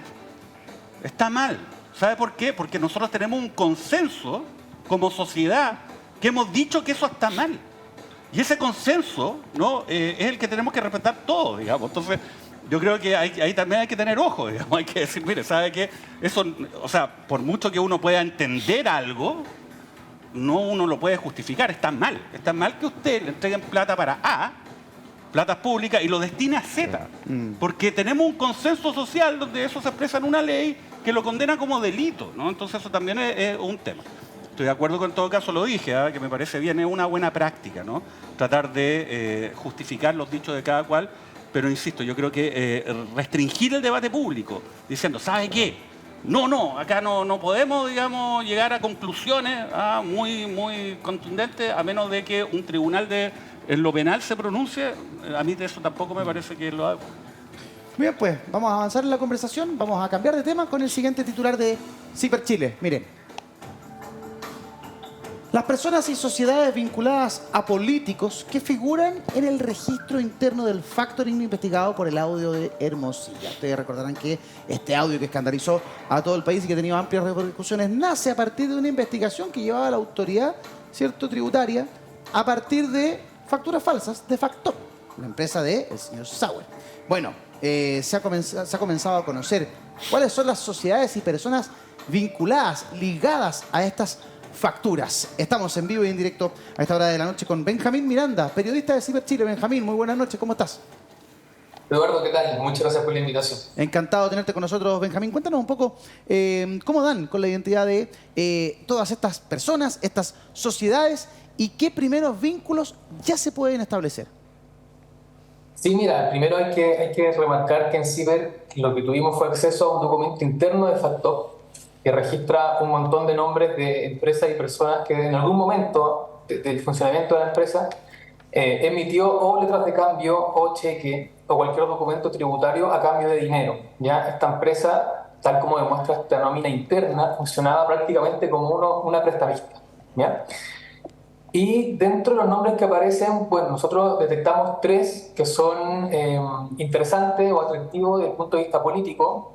Está mal. ¿Sabe por qué? Porque nosotros tenemos un consenso como sociedad que hemos dicho que eso está mal. Y ese consenso, ¿no?, es el que tenemos que respetar todos, digamos. Entonces, yo creo que ahí también hay que tener ojo, digamos. Hay que decir, mire, ¿sabe qué? Eso, o sea, por mucho que uno pueda entender algo, no uno lo puede justificar. Está mal. Está mal que usted le entreguen plata para A, platas públicas, y lo destine a Z. Porque tenemos un consenso social donde eso se expresa en una ley que lo condena como delito, ¿no? Entonces eso también es un tema. Estoy de acuerdo con, en todo caso, lo dije, que me parece bien, es una buena práctica, ¿no? Tratar de justificar los dichos de cada cual, pero insisto, yo creo que restringir el debate público, diciendo, ¿sabe qué? No, acá no podemos, digamos, llegar a conclusiones muy contundentes, a menos de que un tribunal en lo penal se pronuncie. A mí de eso tampoco me parece que lo haga. Bien, pues vamos a avanzar en la conversación, vamos a cambiar de tema con el siguiente titular de Ciper Chile. Miren. Las personas y sociedades vinculadas a políticos que figuran en el registro interno del factoring investigado por el audio de Hermosilla. Ustedes recordarán que este audio que escandalizó a todo el país y que ha tenido amplias repercusiones nace a partir de una investigación que llevaba la autoridad, ¿cierto?, tributaria, a partir de facturas falsas de Factor, una empresa del señor Sauer. Bueno, se ha comenzado a conocer cuáles son las sociedades y personas vinculadas, ligadas a estas facturas. Estamos en vivo y en directo a esta hora de la noche con Benjamín Miranda, periodista de Ciber Chile. Benjamín, muy buenas noches, ¿cómo estás? Eduardo, ¿qué tal? Muchas gracias por la invitación. Encantado de tenerte con nosotros, Benjamín. Cuéntanos un poco cómo dan con la identidad de todas estas personas, estas sociedades, y qué primeros vínculos ya se pueden establecer. Sí, mira, primero hay que remarcar que en Ciber lo que tuvimos fue acceso a un documento interno de Factor que registra un montón de nombres de empresas y personas que en algún momento del funcionamiento de la empresa emitió o letras de cambio o cheque o cualquier documento tributario a cambio de dinero. ¿Ya? Esta empresa, tal como demuestra esta nómina interna, funcionaba prácticamente como una prestamista. ¿Ya? Y dentro de los nombres que aparecen, pues nosotros detectamos 3 que son interesantes o atractivos desde el punto de vista político.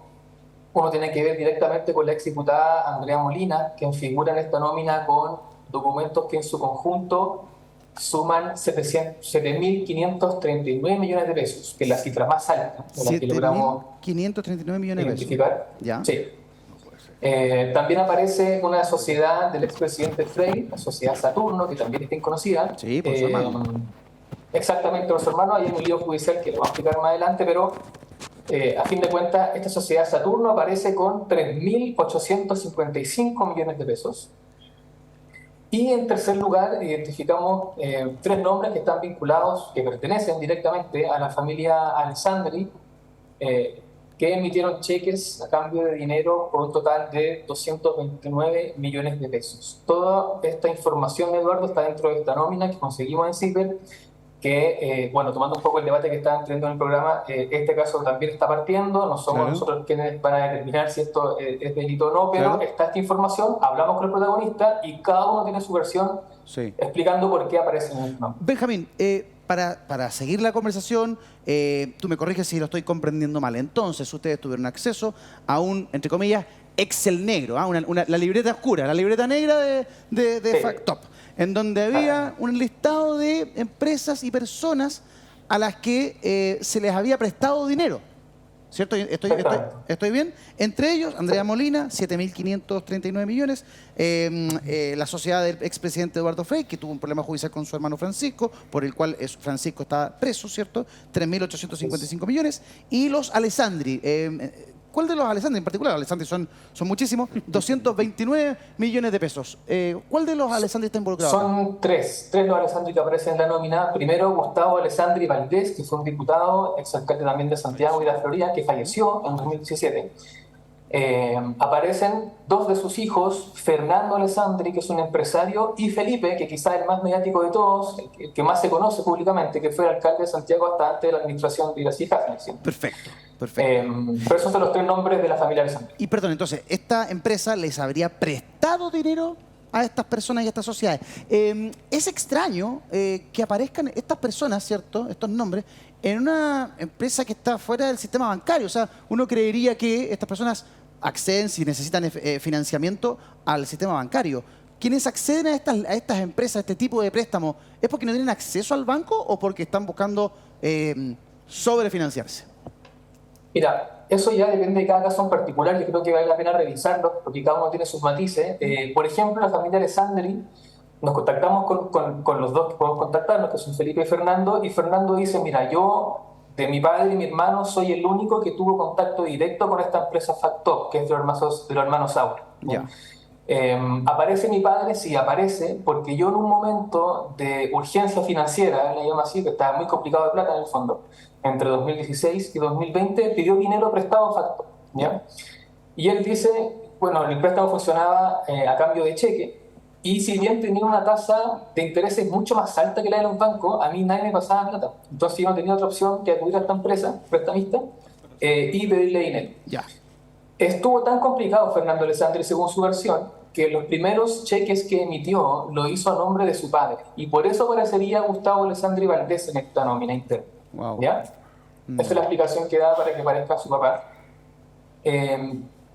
uno tiene que ver directamente con la exdiputada Andrea Molina, quien figura en esta nómina con documentos que en su conjunto suman 7.539 millones de pesos, que es la cifra más alta de la que logramos 7.539 millones de pesos. identificar. ¿Ya? Sí. También aparece una sociedad del expresidente Frey, la sociedad Saturno, que también es bien conocida. Sí, por su hermano. Exactamente, por su hermano. Hay un lío judicial que lo vamos a explicar más adelante, pero a fin de cuentas, esta sociedad Saturno aparece con 3.855 millones de pesos. Y en tercer lugar, identificamos 3 nombres que están vinculados, que pertenecen directamente a la familia Alessandri, que emitieron cheques a cambio de dinero por un total de 229 millones de pesos. Toda esta información, Eduardo, está dentro de esta nómina que conseguimos en CIPER, que, bueno, tomando un poco el debate que está teniendo en el programa, este caso también está partiendo, no somos nosotros quienes van a determinar si esto es delito o no, pero está esta información, hablamos con el protagonista y cada uno tiene su versión explicando por qué aparece en el nombre. Benjamín, para seguir la conversación, tú me corriges si lo estoy comprendiendo mal. Entonces, ustedes tuvieron acceso a un, entre comillas, Excel negro, la libreta oscura, la libreta negra de Factop, en donde había un listado de empresas y personas a las que se les había prestado dinero. ¿Cierto? ¿Estoy bien? Entre ellos, Andrea Molina, 7.539 millones. La sociedad del expresidente Eduardo Frey, que tuvo un problema judicial con su hermano Francisco, por el cual Francisco está preso, ¿cierto? 3.855 millones. Y los Alessandri. ¿Cuál de los Alessandri en particular? Los Alessandri son muchísimos. 229 millones de pesos. ¿Cuál de los Alessandri está involucrado? Son tres los Alessandri que aparecen en la nómina. Primero, Gustavo Alessandri Valdés, que fue un diputado, exalcalde también de Santiago y de la Florida, que falleció en 2017. Aparecen 2 de sus hijos, Fernando Alessandri, que es un empresario, y Felipe, que quizás es el más mediático de todos, el que más se conoce públicamente, que fue el alcalde de Santiago hasta antes de la administración de Iracy Hafner. Perfecto. Pero esos son los 3 nombres de la familia Alessandri. Y perdón, entonces, ¿esta empresa les habría prestado dinero a estas personas y a estas sociedades? Es extraño que aparezcan estas personas, ¿cierto?, estos nombres, en una empresa que está fuera del sistema bancario. O sea, uno creería que estas personas acceden, si necesitan financiamiento, al sistema bancario. ¿Quienes acceden a estas empresas, a este tipo de préstamos, es porque no tienen acceso al banco o porque están buscando sobrefinanciarse? Mira, eso ya depende de cada caso en particular. Yo creo que vale la pena revisarlo, porque cada uno tiene sus matices. Por ejemplo, la familia Alessandri, nos contactamos con los 2 que podemos contactarnos, que son Felipe y Fernando dice, mira, yo, de mi padre y mi hermano, soy el único que tuvo contacto directo con esta empresa Factop, que es de los hermanos Sauer. Ya. ¿Aparece mi padre? Sí, aparece, porque yo en un momento de urgencia financiera, le llamo así, que estaba muy complicado de plata en el fondo, entre 2016 y 2020, pidió dinero prestado a Factop, ¿ya? Y él dice, bueno, el préstamo funcionaba a cambio de cheque, y si bien tenía una tasa de intereses mucho más alta que la de los bancos, a mí nadie me pasaba plata. Entonces yo no tenía otra opción que acudir a esta empresa prestamista y pedirle dinero. Ya. Estuvo tan complicado Fernando Alessandri, según su versión, que los primeros cheques que emitió lo hizo a nombre de su padre. Y por eso aparecería Gustavo Alessandri Valdés en esta nómina interna. Wow. ¿Ya? Esa es la explicación que da para que parezca su papá.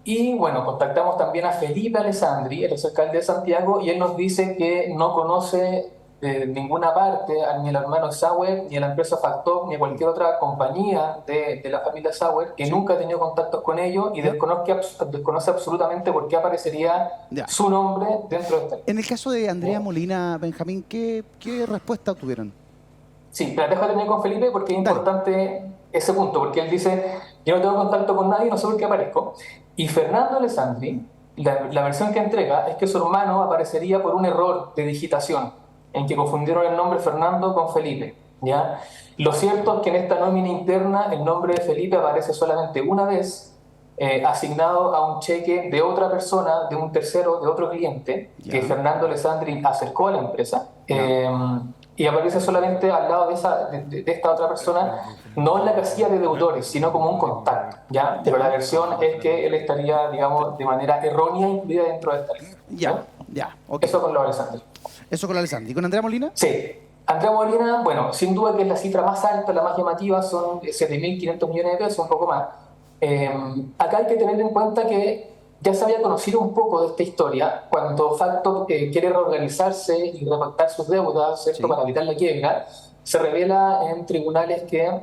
Y bueno, contactamos también a Felipe Alessandri, el exalcalde de Santiago, y él nos dice que no conoce de ninguna parte ni al hermano Sauer, ni a la empresa Factop, ni a cualquier otra compañía de la familia Sauer, que nunca ha tenido contactos con ellos y desconoce absolutamente por qué aparecería su nombre dentro de esta. En el caso de Andrea Molina, Benjamín, ¿qué respuesta obtuvieron? Sí, pero dejo de terminar con Felipe porque es importante ese punto, porque él dice, yo no tengo contacto con nadie, no sé por qué aparezco. Y Fernando Alessandri, la versión que entrega es que su hermano aparecería por un error de digitación, en que confundieron el nombre Fernando con Felipe, ¿ya? Lo cierto es que en esta nómina interna el nombre de Felipe aparece solamente una vez, asignado a un cheque de otra persona, de un tercero, de otro cliente, que Fernando Alessandri acercó a la empresa, y aparece solamente al lado de esta otra persona, no en la casilla de deudores, sino como un contacto, ¿ya? Pero la versión es que él estaría, digamos, de manera errónea incluida dentro de esta lista. Okay. Eso con los Alessandri. Eso con Alessandri. ¿Y con Andrea Molina? Sí. Andrea Molina, bueno, sin duda que es la cifra más alta, la más llamativa, son 7.500 millones de pesos, un poco más. Acá hay que tener en cuenta que ya se había conocido un poco de esta historia cuando Facto quiere reorganizarse y repactar sus deudas, ¿cierto? Sí. Para evitar la quiebra. Se revela en tribunales que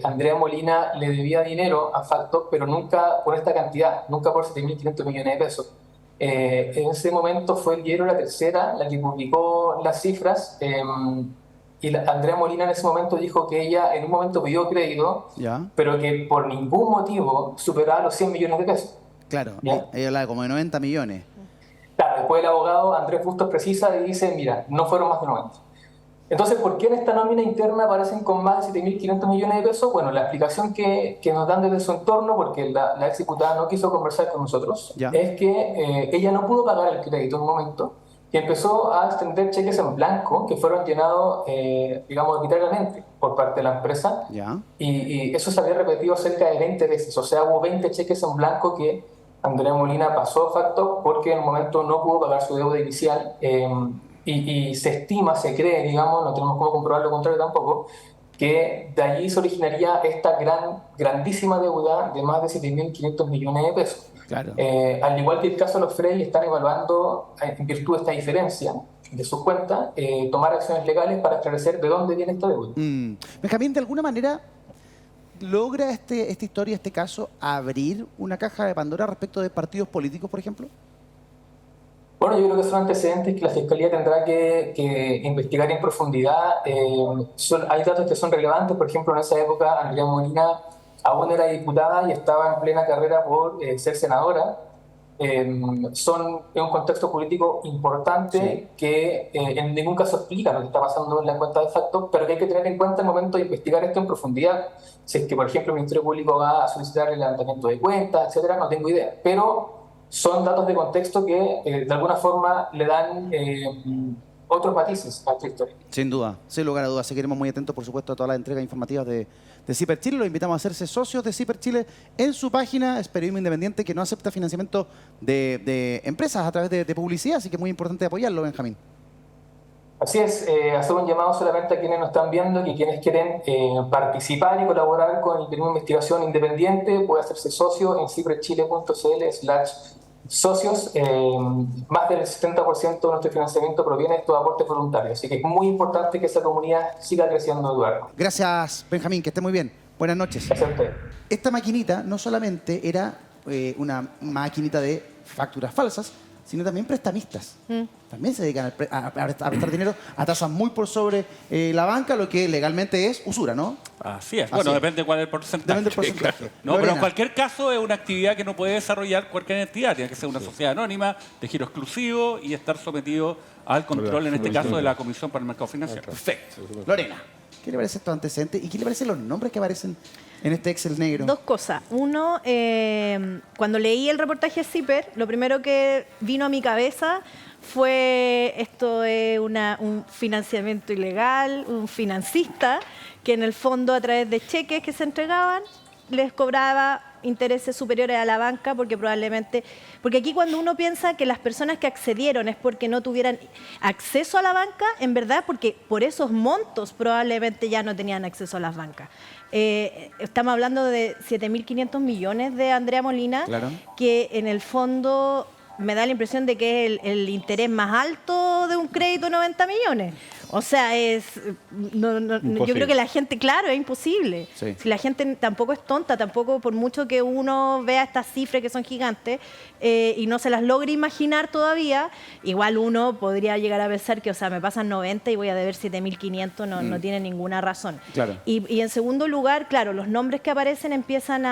Andrea Molina le debía dinero a Facto, pero nunca por esta cantidad, nunca por 7.500 millones de pesos. En ese momento fue el diario La Tercera la que publicó las cifras y Andrea Molina en ese momento dijo que ella en un momento pidió crédito, Ya. pero que por ningún motivo superaba los 100 millones de pesos. Claro, ¿Ya? ella hablaba como de 90 millones. Claro, después el abogado Andrés Bustos precisa y dice, mira, no fueron más de 90. Entonces, ¿por qué en esta nómina interna aparecen con más de 7.500 millones de pesos? Bueno, la explicación que nos dan desde su entorno, porque la ex diputada no quiso conversar con nosotros, Ya. es que ella no pudo pagar el crédito en un momento y empezó a extender cheques en blanco que fueron llenados, digamos, arbitrariamente por parte de la empresa. Ya. Y eso se había repetido cerca de 20 veces. O sea, hubo 20 cheques en blanco que Andrea Molina pasó a Facto porque en el momento no pudo pagar su deuda inicial. Y se estima, se cree, digamos, no tenemos cómo comprobar lo contrario tampoco, que de allí se originaría esta grandísima deuda de más de 7.500 millones de pesos. Claro. Al igual que el caso de los Frey, están evaluando, en virtud de esta diferencia de sus cuentas, tomar acciones legales para esclarecer de dónde viene esta deuda. Benjamín, ¿de alguna manera logra esta historia, este caso, abrir una caja de Pandora respecto de partidos políticos, por ejemplo? Bueno, yo creo que son antecedentes que la Fiscalía tendrá que investigar en profundidad. Hay datos que son relevantes, por ejemplo, en esa época Andrea Molina aún era diputada y estaba en plena carrera por ser senadora. Es un contexto político importante que en ningún caso explica lo que está pasando en la cuenta de Facto, pero que hay que tener en cuenta el momento de investigar esto en profundidad. Si es que, por ejemplo, el Ministerio Público va a solicitar el levantamiento de cuentas, etcétera, no tengo idea. Pero son datos de contexto que de alguna forma le dan otros matices a esta historia. Sin duda, sin lugar a dudas. Seguiremos muy atentos, por supuesto, a todas las entregas informativas de CIPER Chile. Los invitamos a hacerse socios de CIPER Chile en su página. Es periodismo independiente que no acepta financiamiento de empresas a través de publicidad, así que es muy importante apoyarlo, Benjamín. Así es, hacer un llamado solamente a quienes nos están viendo, que quienes quieren participar y colaborar con el periodismo de investigación independiente puede hacerse socio en ciperchile.cl/socios. Más del 70% de nuestro financiamiento proviene de estos aportes voluntarios, así que es muy importante que esa comunidad siga creciendo, Eduardo. Gracias, Benjamín, que esté muy bien. Buenas noches. Gracias a usted. Esta maquinita no solamente era una maquinita de facturas falsas, sino también prestamistas. También se dedican a prestar dinero a tasas muy por sobre la banca, lo que legalmente es usura, ¿no? Así es. Así Bueno, es. depende cuál es el porcentaje. Depende del porcentaje. Claro. No, Lorena. pero en cualquier caso es una actividad que no puede desarrollar cualquier entidad. Tiene que ser una sociedad anónima, de giro exclusivo y estar sometido al control, en este caso, de la Comisión para el Mercado Financiero. Perfecto. Lorena, ¿qué le parece estos antecedentes y qué le parecen los nombres que aparecen en este Excel negro? Dos cosas. Uno, cuando leí el reportaje de CIPER, lo primero que vino a mi cabeza fue esto es un financiamiento ilegal, un financista que en el fondo a través de cheques que se entregaban les cobraba intereses superiores a la banca porque aquí cuando uno piensa que las personas que accedieron es porque no tuvieran acceso a la banca, en verdad porque por esos montos probablemente ya no tenían acceso a las bancas. Estamos hablando de 7.500 millones de Andrea Molina, Claro. que en el fondo me da la impresión de que es el interés más alto de un crédito de 90 millones. O sea, yo creo que la gente, claro, es imposible. Sí. Si la gente tampoco es tonta, tampoco por mucho que uno vea estas cifras que son gigantes y no se las logre imaginar todavía, igual uno podría llegar a pensar que, o sea, me pasan 90 y voy a deber 7.500, no tiene ninguna razón. Claro. Y en segundo lugar, claro, los nombres que aparecen empiezan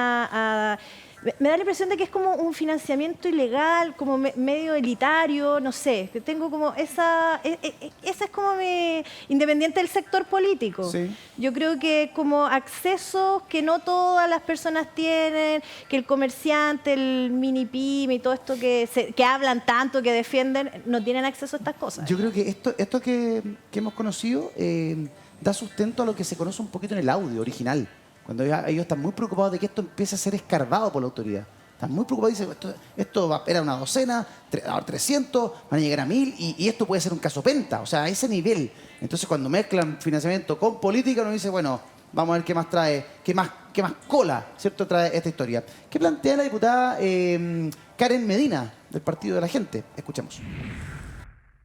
me da la impresión de que es como un financiamiento ilegal, como medio elitario, no sé. Que tengo como esa es como independiente del sector político. Sí. Yo creo que como accesos que no todas las personas tienen, que el comerciante, el mini pyme y todo esto que hablan tanto, que defienden, no tienen acceso a estas cosas. Yo creo que esto que hemos conocido da sustento a lo que se conoce un poquito en el audio original. Cuando ellos están muy preocupados de que esto empiece a ser escarbado por la autoridad. Están muy preocupados, dicen, esto era una docena, ahora 300, van a llegar a 1.000 y esto puede ser un caso penta, o sea, a ese nivel. Entonces cuando mezclan financiamiento con política, uno dice, bueno, vamos a ver qué más trae, qué que más cola, ¿cierto?, trae esta historia. ¿Qué plantea la diputada Karen Medina, del Partido de la Gente? Escuchemos.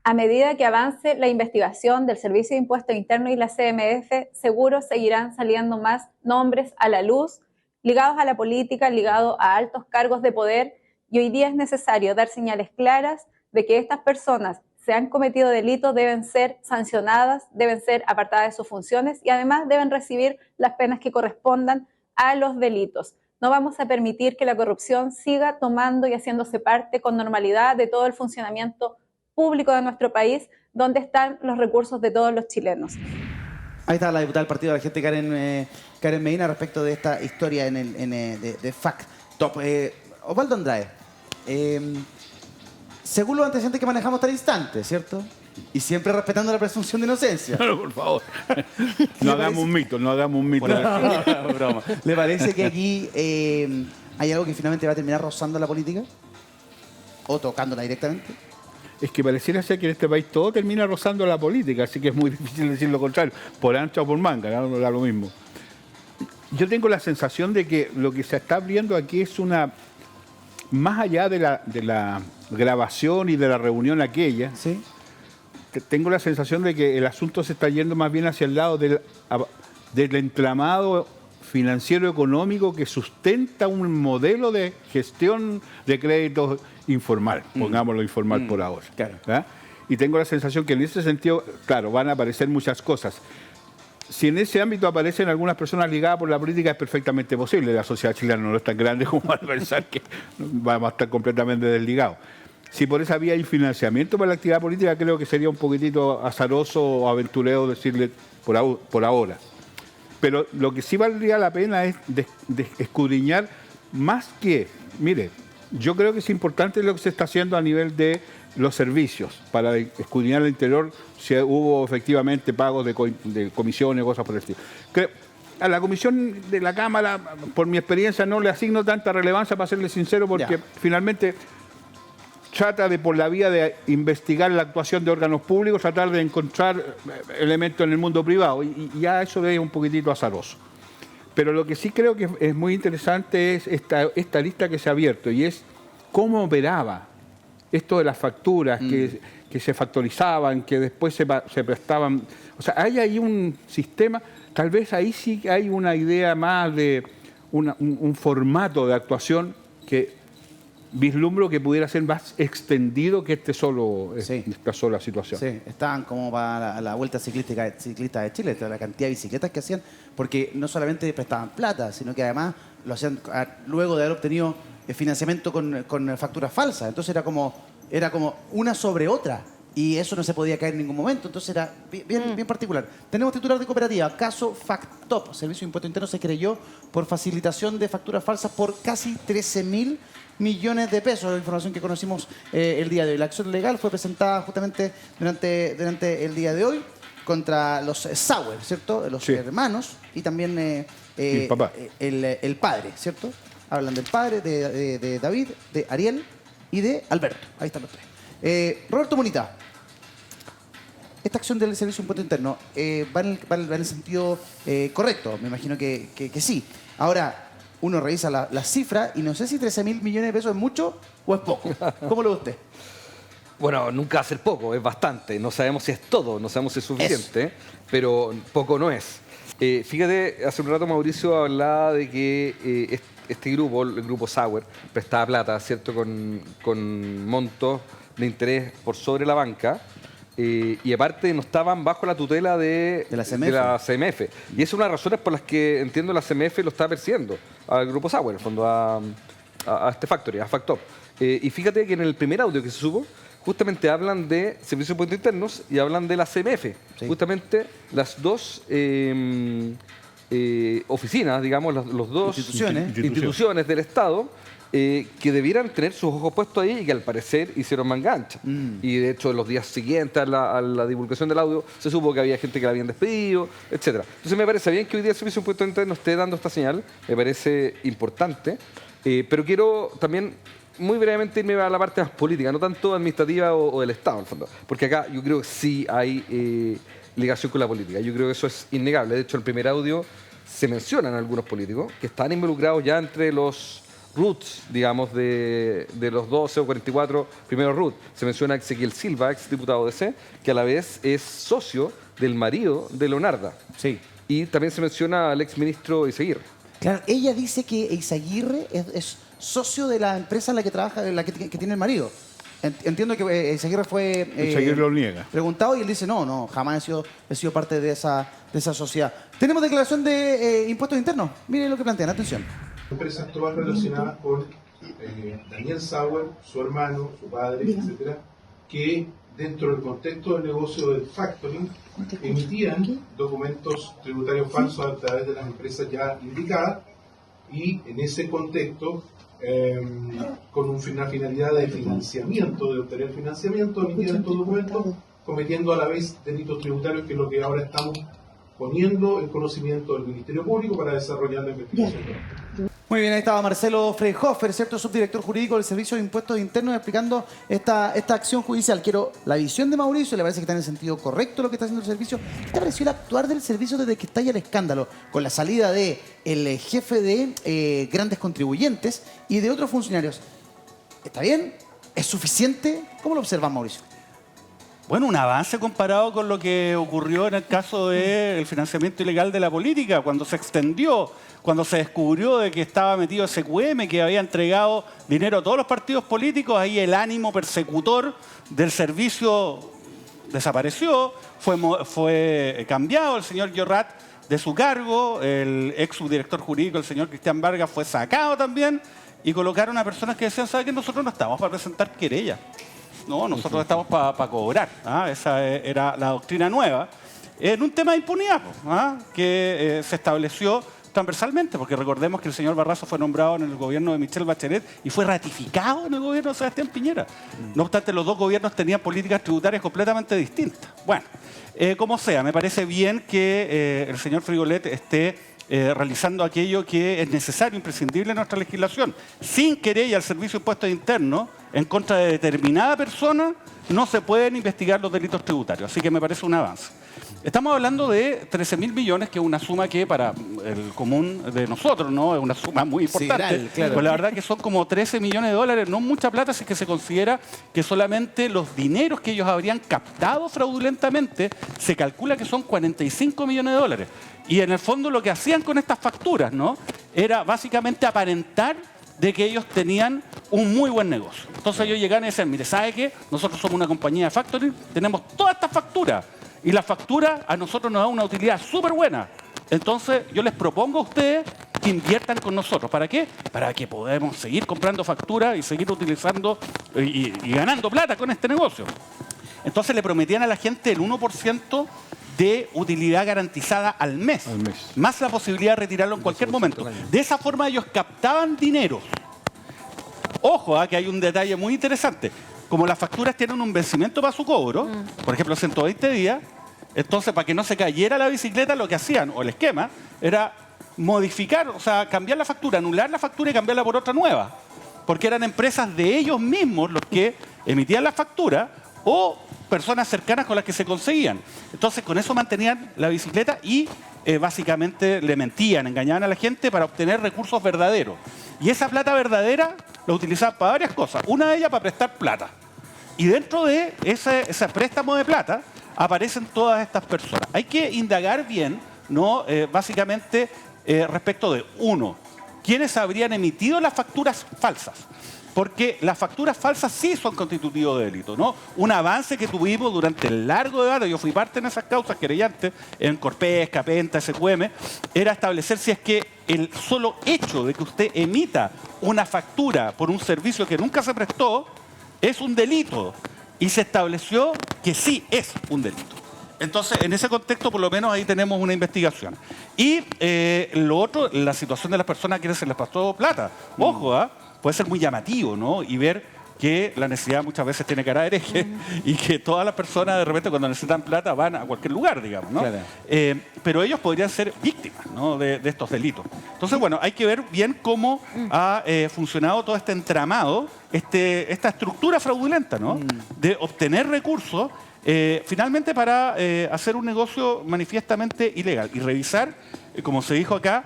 A medida que avance la investigación del Servicio de Impuesto Interno y la CMF, seguro seguirán saliendo más nombres a la luz, ligados a la política, ligados a altos cargos de poder, y hoy día es necesario dar señales claras de que estas personas, se han cometido delitos, deben ser sancionadas, deben ser apartadas de sus funciones y además deben recibir las penas que correspondan a los delitos. No vamos a permitir que la corrupción siga tomando y haciéndose parte con normalidad de todo el funcionamiento público de nuestro país, donde están los recursos de todos los chilenos. Ahí está la diputada del Partido de la Gente, Karen Medina, respecto de esta historia de Fact Top. Osvaldo Andrade, según los antecedentes que manejamos hasta el instante, ¿cierto? Y siempre respetando la presunción de inocencia. No, por favor. No hagamos un mito, no hagamos un mito. Broma. ¿Le parece que aquí hay algo que finalmente va a terminar rozando la política? ¿O tocándola directamente? Es que pareciera ser que en este país todo termina rozando la política, así que es muy difícil decir lo contrario, por ancha o por manga, no da lo mismo. Yo tengo la sensación de que lo que se está abriendo aquí es una... Más allá de la grabación y de la reunión aquella, ¿sí? Tengo la sensación de que el asunto se está yendo más bien hacia el lado del entramado financiero económico que sustenta un modelo de gestión de créditos informal, pongámoslo informal por ahora. Claro. ¿Verdad? Y tengo la sensación que en ese sentido, claro, van a aparecer muchas cosas. Si en ese ámbito aparecen algunas personas ligadas por la política, es perfectamente posible. La sociedad chilena no es tan grande como para pensar que vamos a estar completamente desligados. Si por esa vía hay financiamiento para la actividad política, creo que sería un poquitito azaroso o aventurero decirle por ahora. Pero lo que sí valdría la pena es escudriñar más que... Mire, yo creo que es importante lo que se está haciendo a nivel de los servicios, para escudriñar el interior si hubo efectivamente pagos de comisiones, cosas por el estilo. A la comisión de la Cámara, por mi experiencia, no le asigno tanta relevancia, para serle sincero, porque finalmente trata de, por la vía de investigar la actuación de órganos públicos, tratar de encontrar elementos en el mundo privado, y ya eso es un poquitito azaroso. Pero lo que sí creo que es muy interesante es esta lista que se ha abierto, y es cómo operaba esto de las facturas que se factorizaban, que después se prestaban. O sea, hay ahí un sistema, tal vez ahí sí hay una idea más de un formato de actuación que vislumbro que pudiera ser más extendido que esta sola situación. Sí, estaban como para la Vuelta Ciclista de Chile, la cantidad de bicicletas que hacían, porque no solamente prestaban plata, sino que además lo hacían luego de haber obtenido financiamiento con facturas falsas. Entonces era como una sobre otra, y eso no se podía caer en ningún momento. Entonces era bien particular. Tenemos titular de cooperativa, caso FactTop. Servicio de Impuesto Interno se creyó por facilitación de facturas falsas por casi 13.000 millones de pesos, la información que conocimos el día de hoy. La acción legal fue presentada justamente durante el día de hoy contra los Sauer, ¿cierto? Los hermanos, y también el papá. El padre, ¿cierto? Hablan del padre, de David, de Ariel y de Alberto. Ahí están los tres. Roberto Monita, esta acción del Servicio de Impuesto Interno va en el sentido correcto. Me imagino que sí. Ahora, uno revisa la cifra y no sé si 13.000 millones de pesos es mucho o es poco. ¿Cómo lo ve usted? Bueno, nunca va a ser poco, es bastante. No sabemos si es todo, no sabemos si es suficiente, pero poco no es. Fíjate, hace un rato Mauricio hablaba de que este grupo, el grupo Sauer, prestaba plata, ¿cierto?, con montos de interés por sobre la banca, y aparte no estaban bajo la tutela de la CMF. Y esa es una de las razones por las que entiendo la CMF lo está persiguiendo al grupo Sauer, en el fondo a este Factory, a FactTop. Y fíjate que en el primer audio que se subo, justamente hablan de Servicios de Impuestos Internos y hablan de la CMF. Sí. Justamente las dos oficinas, digamos, los dos instituciones del Estado que debieran tener sus ojos puestos ahí y que al parecer hicieron mangancha. Y de hecho, los días siguientes a la divulgación del audio se supo que había gente que la habían despedido, etc. Entonces me parece bien que hoy día el Servicio de Impuestos Internos esté dando esta señal, me parece importante, pero quiero también muy brevemente irme a la parte más política, no tanto administrativa o del Estado, en el fondo. Porque acá yo creo que sí hay ligación con la política. Yo creo que eso es innegable. De hecho, el primer audio se mencionan algunos políticos que están involucrados ya entre los roots, digamos, de los 12 o 44 primeros roots. Se menciona a Ezequiel Silva, ex diputado de C, que a la vez es socio del marido de Leonarda. Sí. Y también se menciona al ex ministro Izaguirre. Claro, ella dice que Izaguirre es socio de la empresa en la que trabaja, en la que tiene el marido. Entiendo que Izaguirre fue Izaguirre lo niega. Preguntado y él dice, no, jamás he sido parte de esa sociedad. Tenemos declaración de impuestos internos. Miren lo que plantean, atención. Empresas todas relacionadas con Daniel Sauer, su hermano, su padre, etcétera, que dentro del contexto del negocio del factoring emitían documentos tributarios falsos a través de las empresas ya indicadas y en ese contexto con una finalidad de financiamiento, de obtener financiamiento, emitían estos documentos cometiendo a la vez delitos tributarios, que es lo que ahora estamos poniendo en conocimiento del Ministerio Público para desarrollar la investigación. Muy bien, ahí estaba Marcelo Freyhofer, ¿cierto? Subdirector jurídico del Servicio de Impuestos Internos, explicando esta acción judicial. Quiero la visión de Mauricio, le parece que está en el sentido correcto lo que está haciendo el servicio. ¿Qué te pareció el actuar del servicio desde que estalla el escándalo? Con la salida del jefe de grandes contribuyentes y de otros funcionarios. ¿Está bien? ¿Es suficiente? ¿Cómo lo observa Mauricio? Bueno, un avance comparado con lo que ocurrió en el caso del financiamiento ilegal de la política, cuando se extendió, cuando se descubrió de que estaba metido SQM, que había entregado dinero a todos los partidos políticos. Ahí el ánimo persecutor del servicio desapareció, fue cambiado el señor Llorrat de su cargo, el ex subdirector jurídico, el señor Cristian Vargas, fue sacado también, y colocaron a personas que decían, ¿sabe qué? Nosotros no estamos para presentar querella. No, nosotros estamos para cobrar. Esa era la doctrina nueva. En un tema de impunidad que se estableció transversalmente, porque recordemos que el señor Barraza fue nombrado en el gobierno de Michelle Bachelet y fue ratificado en el gobierno de Sebastián Piñera. No obstante, los dos gobiernos tenían políticas tributarias completamente distintas. Bueno, como sea, me parece bien que el señor Frigolet esté realizando aquello que es necesario, imprescindible en nuestra legislación. Sin querella al Servicio de Impuestos Internos en contra de determinada persona, no se pueden investigar los delitos tributarios. Así que me parece un avance. Estamos hablando de 13.000 millones, que es una suma que para el común de nosotros, ¿no? Es una suma muy importante. Sideral, claro. Pues la verdad que son como 13 millones de dólares, no mucha plata si es que se considera que solamente los dineros que ellos habrían captado fraudulentamente se calcula que son 45 millones de dólares. Y en el fondo lo que hacían con estas facturas, ¿no? Era básicamente aparentar de que ellos tenían un muy buen negocio. Entonces ellos llegaban y decían, mire, ¿sabe qué? Nosotros somos una compañía de factoring, tenemos todas estas facturas. Y la factura a nosotros nos da una utilidad súper buena. Entonces yo les propongo a ustedes que inviertan con nosotros. ¿Para qué? Para que podamos seguir comprando facturas y seguir utilizando y ganando plata con este negocio. Entonces le prometían a la gente el 1% de utilidad garantizada al mes, más la posibilidad de retirarlo en cualquier momento. De esa forma ellos captaban dinero. Ojo, que hay un detalle muy interesante. Como las facturas tienen un vencimiento para su cobro, por ejemplo 120 días, entonces para que no se cayera la bicicleta, lo que hacían, o el esquema, era modificar, o sea, cambiar la factura, anular la factura y cambiarla por otra nueva. Porque eran empresas de ellos mismos los que emitían la factura o personas cercanas con las que se conseguían. Entonces con eso mantenían la bicicleta y básicamente le mentían, engañaban a la gente para obtener recursos verdaderos. Y esa plata verdadera la utilizaban para varias cosas. Una de ellas para prestar plata. Y dentro de ese préstamo de plata aparecen todas estas personas. Hay que indagar bien, ¿no? Básicamente respecto de, uno, ¿quiénes habrían emitido las facturas falsas? Porque las facturas falsas sí son constitutivos de delito, ¿no? Un avance que tuvimos durante el largo debate, yo fui parte en esas causas querellantes, en Corpesca, Penta, SQM, era establecer si es que el solo hecho de que usted emita una factura por un servicio que nunca se prestó es un delito. Y se estableció que sí es un delito. Entonces, en ese contexto, por lo menos ahí tenemos una investigación. Y lo otro, la situación de las personas a quienes se les pasó plata. Ojo, puede ser muy llamativo, ¿no? Y ver que la necesidad muchas veces tiene cara de hereje y que todas las personas de repente cuando necesitan plata van a cualquier lugar, digamos, ¿no? Claro. Pero ellos podrían ser víctimas, ¿no? de estos delitos. Entonces, bueno, hay que ver bien cómo ha funcionado todo este entramado, esta estructura fraudulenta, ¿no? De obtener recursos finalmente para hacer un negocio manifiestamente ilegal y revisar como se dijo acá,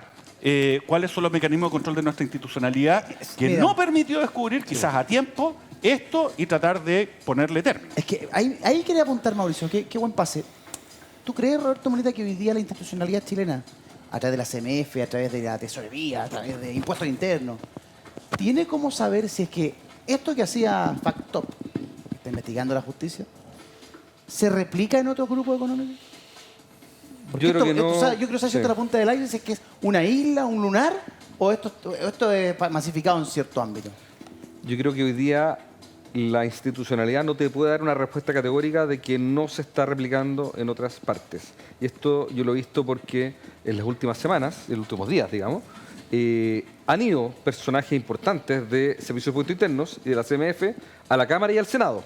cuáles son los mecanismos de control de nuestra institucionalidad que Mira. no permitió descubrir quizás a tiempo esto y tratar de ponerle término. Es que ahí quería apuntar, Mauricio, qué buen pase. ¿Tú crees, Roberto Molina, que hoy día la institucionalidad chilena, a través de la CMF, a través de la tesorería, a través de impuestos internos, tiene cómo saber si es que esto que hacía Factop, que está investigando la justicia, se replica en otros grupos económicos? Porque Yo creo que esto, no. yo quiero saber si Sí. esto es la punta del aire, si es que es una isla, un lunar, o esto es masificado en cierto ámbito. Yo creo que hoy día la institucionalidad no te puede dar una respuesta categórica de que no se está replicando en otras partes. Y esto yo lo he visto porque en las últimas semanas, en los últimos días, digamos, han ido personajes importantes de Servicios de Impuestos Internos y de la CMF a la Cámara y al Senado,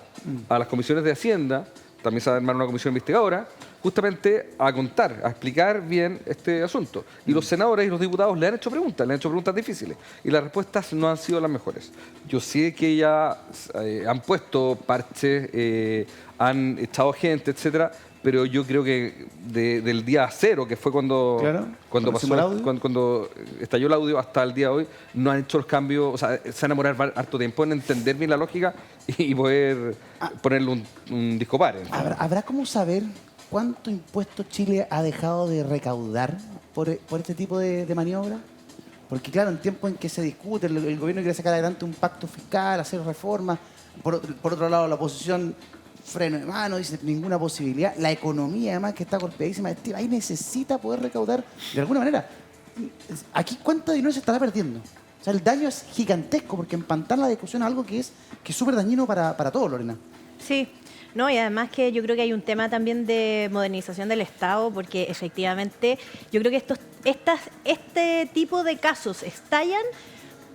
a las comisiones de Hacienda, también se va a armar una comisión investigadora, justamente a contar, a explicar bien este asunto. Y los senadores y los diputados le han hecho preguntas difíciles, y las respuestas no han sido las mejores. Yo sé que ya han puesto parches, han echado gente, etcétera, pero yo creo que del día cero, que fue cuando ¿Conocimos el audio? cuando estalló el audio, hasta el día de hoy, no han hecho los cambios, o sea, se van a demorar harto tiempo en entender bien la lógica y poder ponerle un disco pare. ¿Habrá cómo saber cuánto impuesto Chile ha dejado de recaudar por este tipo de maniobra? Porque claro, en tiempo en que se discute, el gobierno quiere sacar adelante un pacto fiscal, hacer reformas, por otro lado la oposición freno de mano, dice ninguna posibilidad. La economía además que está golpeadísima, ahí necesita poder recaudar de alguna manera. Aquí, ¿cuánto dinero se estará perdiendo? O sea, el daño es gigantesco porque empantar la discusión a algo que es súper dañino para todos, Lorena. Sí, no, y además que yo creo que hay un tema también de modernización del Estado, porque efectivamente yo creo que este tipo de casos estallan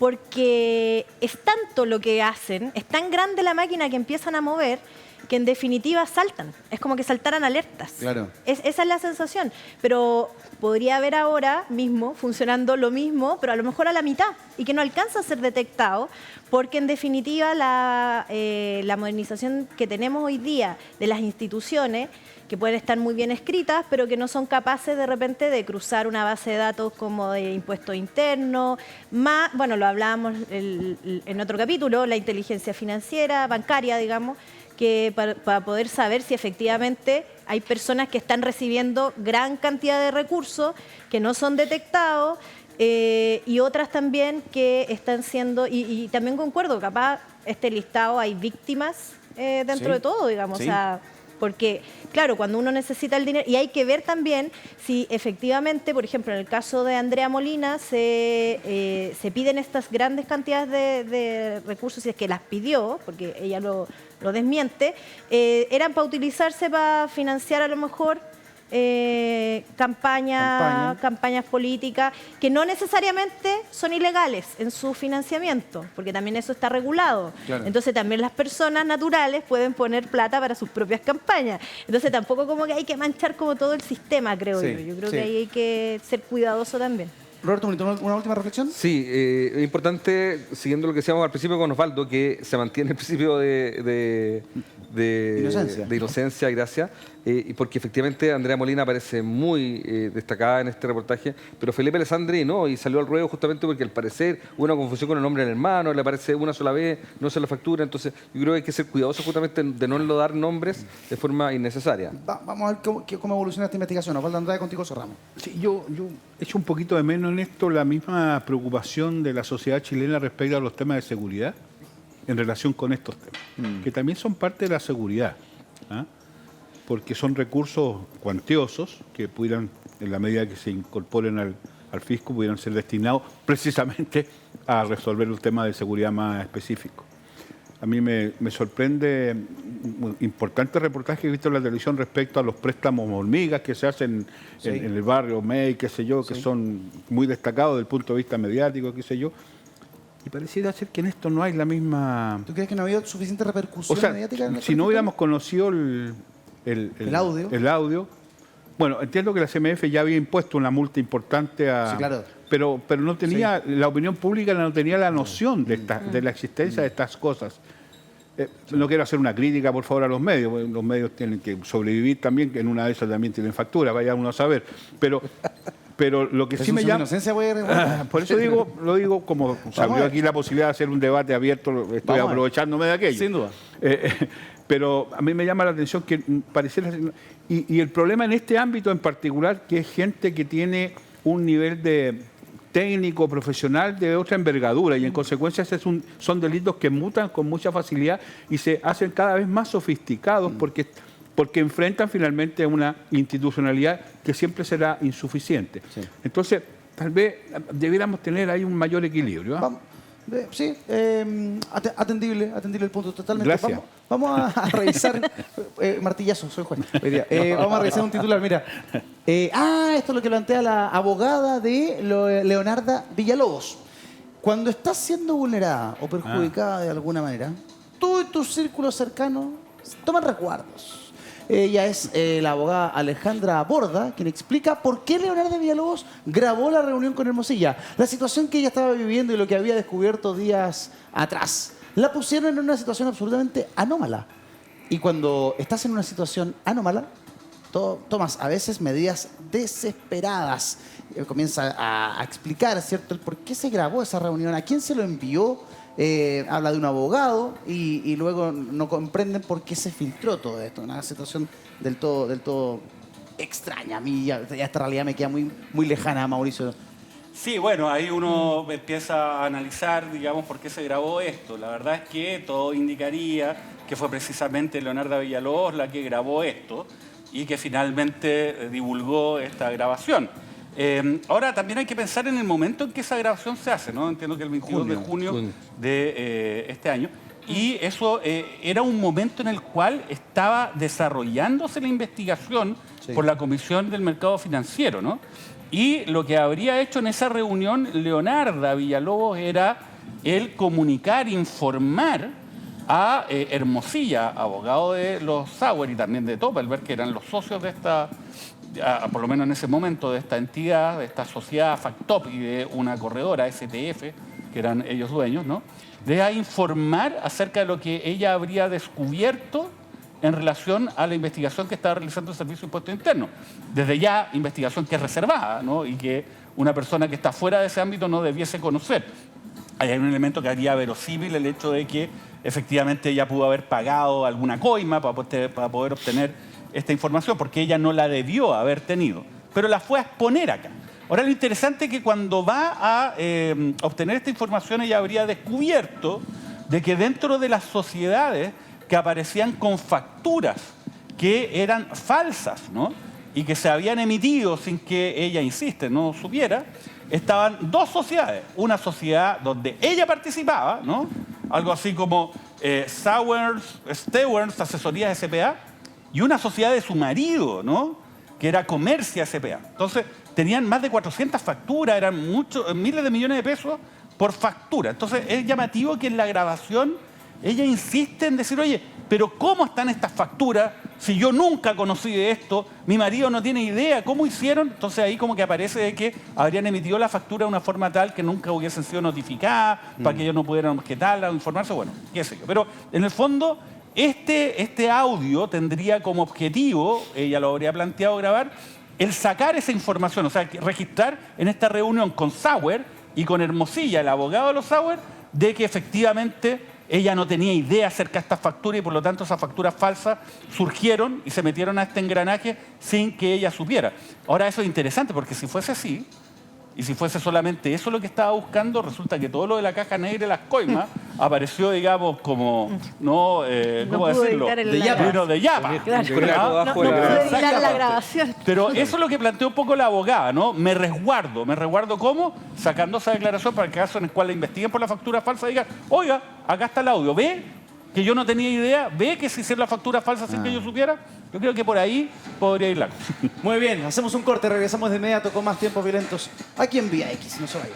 porque es tanto lo que hacen, es tan grande la máquina que empiezan a mover, que en definitiva saltan. Es como que saltaran alertas. Claro. Esa es la sensación. Pero podría haber ahora mismo funcionando lo mismo, pero a lo mejor a la mitad, y que no alcanza a ser detectado, porque en definitiva la modernización que tenemos hoy día de las instituciones, que pueden estar muy bien escritas, pero que no son capaces de repente de cruzar una base de datos como de impuestos internos, más, bueno, lo hablábamos en otro capítulo, la inteligencia financiera, bancaria, digamos, que para poder saber si efectivamente hay personas que están recibiendo gran cantidad de recursos que no son detectados, y otras también que están siendo, y también concuerdo, capaz este listado hay víctimas dentro de todo, digamos, Sí. o sea, porque, claro, cuando uno necesita el dinero, y hay que ver también si efectivamente, por ejemplo, en el caso de Andrea Molina, se piden estas grandes cantidades de recursos, si es que las pidió, porque ella lo desmiente, eran para utilizarse para financiar a lo mejor campañas políticas que no necesariamente son ilegales en su financiamiento, porque también eso está regulado. Claro. Entonces también las personas naturales pueden poner plata para sus propias campañas. Entonces tampoco como que hay que manchar como todo el sistema, creo Sí, yo. Yo creo sí. que ahí hay que ser cuidadoso también. Roberto, ¿una última reflexión? Sí, es importante, siguiendo lo que decíamos al principio con Osvaldo, que se mantiene el principio de inocencia y gracia, y porque efectivamente Andrea Molina aparece muy destacada en este reportaje, pero Felipe Alessandri no, y salió al ruedo justamente porque al parecer hubo una confusión con el nombre del hermano, le aparece una sola vez, no se la factura, entonces yo creo que hay que ser cuidadoso justamente de no dar nombres de forma innecesaria. Vamos a ver cómo evoluciona esta investigación. Osvaldo Andrade, contigo cerramos. Sí, yo echo un poquito de menos en esto la misma preocupación de la sociedad chilena respecto a los temas de seguridad en relación con estos temas, que también son parte de la seguridad, ¿ah? Porque son recursos cuantiosos que pudieran, en la medida que se incorporen al fisco, pudieran ser destinados precisamente a resolver un tema de seguridad más específico. A mí me sorprende un importante reportaje que he visto en la televisión respecto a los préstamos hormigas que se hacen en el barrio May, qué sé yo, que son muy destacados desde el punto de vista mediático, qué sé yo. Y pareciera ser que en esto no hay la misma... ¿Tú crees que no ha habido suficiente repercusión O sea, mediática? si no hubiéramos conocido el audio, bueno, entiendo que la CMF ya había impuesto una multa importante a... Sí, claro. Pero no tenía, la opinión pública no tenía la noción de la existencia de estas cosas. No quiero hacer una crítica, por favor, a los medios, porque los medios tienen que sobrevivir también, que en una de esas también tienen factura, vaya uno a saber. Pero Pero lo que sí me llama... inocencia puede... Por eso lo digo como se abrió aquí la posibilidad de hacer un debate abierto, estoy aprovechándome de aquello. Sin duda. Pero a mí me llama la atención que pareciera... Y el problema en este ámbito en particular, que es gente que tiene un nivel de técnico, profesional de otra envergadura, y en consecuencia son delitos que mutan con mucha facilidad y se hacen cada vez más sofisticados porque enfrentan finalmente una institucionalidad que siempre será insuficiente. Sí. Entonces, tal vez debiéramos tener ahí un mayor equilibrio. Sí, atendible el punto totalmente. Gracias. Vamos a revisar, martillazo, soy juez. Vamos a revisar un titular, mira. Esto es lo que plantea la abogada de Leonarda Villalobos. Cuando estás siendo vulnerada o perjudicada de alguna manera, tú y tu círculo cercano toman recuerdos. Ella es la abogada Alejandra Borda, quien explica por qué Leonarda Villalobos grabó la reunión con Hermosilla. La situación que ella estaba viviendo y lo que había descubierto días atrás. La pusieron en una situación absolutamente anómala. Y cuando estás en una situación anómala, tomas a veces medidas desesperadas. Comienza a explicar, ¿cierto?, el por qué se grabó esa reunión, a quién se lo envió. Habla de un abogado y luego no comprenden por qué se filtró todo esto. Una situación del todo extraña. A mí ya esta realidad me queda muy lejana, Mauricio. Sí, bueno, ahí uno empieza a analizar, digamos, por qué se grabó esto. La verdad es que todo indicaría que fue precisamente Leonarda Villalobos la que grabó esto y que finalmente divulgó esta grabación. Ahora también hay que pensar en el momento en que esa grabación se hace, ¿no? Entiendo que el 22 de junio de este año. Y eso era un momento en el cual estaba desarrollándose la investigación por la Comisión del Mercado Financiero, ¿no? Y lo que habría hecho en esa reunión Leonarda Villalobos era el comunicar, informar a Hermosilla, abogado de los Sauer y también de Doppelberg, que eran los socios de esta... por lo menos en ese momento, de esta entidad, de esta sociedad Factop y de una corredora, STF, que eran ellos dueños, ¿no? De informar acerca de lo que ella habría descubierto en relación a la investigación que estaba realizando el Servicio de Impuestos Internos. Desde ya, investigación que es reservada, ¿no? Y que una persona que está fuera de ese ámbito no debiese conocer. Hay un elemento que haría verosímil el hecho de que efectivamente ella pudo haber pagado alguna coima para poder obtener esta información, porque ella no la debió haber tenido, pero la fue a exponer acá. Ahora, lo interesante es que cuando va a obtener esta información, ella habría descubierto de que dentro de las sociedades que aparecían con facturas que eran falsas, ¿no?, y que se habían emitido sin que ella, insiste, no supiera, estaban dos sociedades. Una sociedad donde ella participaba, ¿no?, algo así como Stewart Asesorías S.p.A., y una sociedad de su marido, ¿no?, que era Comercia S.p.A. Entonces, tenían más de 400 facturas, eran miles de millones de pesos por factura. Entonces, es llamativo que en la grabación ella insiste en decir, oye, pero ¿cómo están estas facturas si yo nunca conocí de esto? Mi marido no tiene idea, ¿cómo hicieron? Entonces, ahí como que aparece de que habrían emitido la factura de una forma tal que nunca hubiesen sido notificadas, para que ellos no pudieran objetarla o informarse, bueno, qué sé yo. Pero, en el fondo... Este audio tendría como objetivo, ella lo habría planteado grabar, el sacar esa información, o sea, registrar en esta reunión con Sauer y con Hermosilla, el abogado de los Sauer, de que efectivamente ella no tenía idea acerca de estas facturas y por lo tanto esas facturas falsas surgieron y se metieron a este engranaje sin que ella supiera. Ahora, eso es interesante porque si fuese así, y si fuese solamente eso lo que estaba buscando, resulta que todo lo de la caja negra y las coimas apareció, digamos, como, ¿no? ¿Cómo decirlo? De Yapa. Claro. No pudo editar la grabación. Pero eso es lo que planteó un poco la abogada, ¿no? Me resguardo ¿cómo? Sacando esa declaración para el caso en el cual la investiguen por la factura falsa y digan, oiga, acá está el audio, ¿ve que yo no tenía idea? ¿Ve que se hicieron la factura falsa sin que yo supiera? Yo creo que por ahí podría ir la cosa. Muy bien, hacemos un corte, regresamos de inmediato con más Tiempos Violentos aquí en Vía X. No se vayan.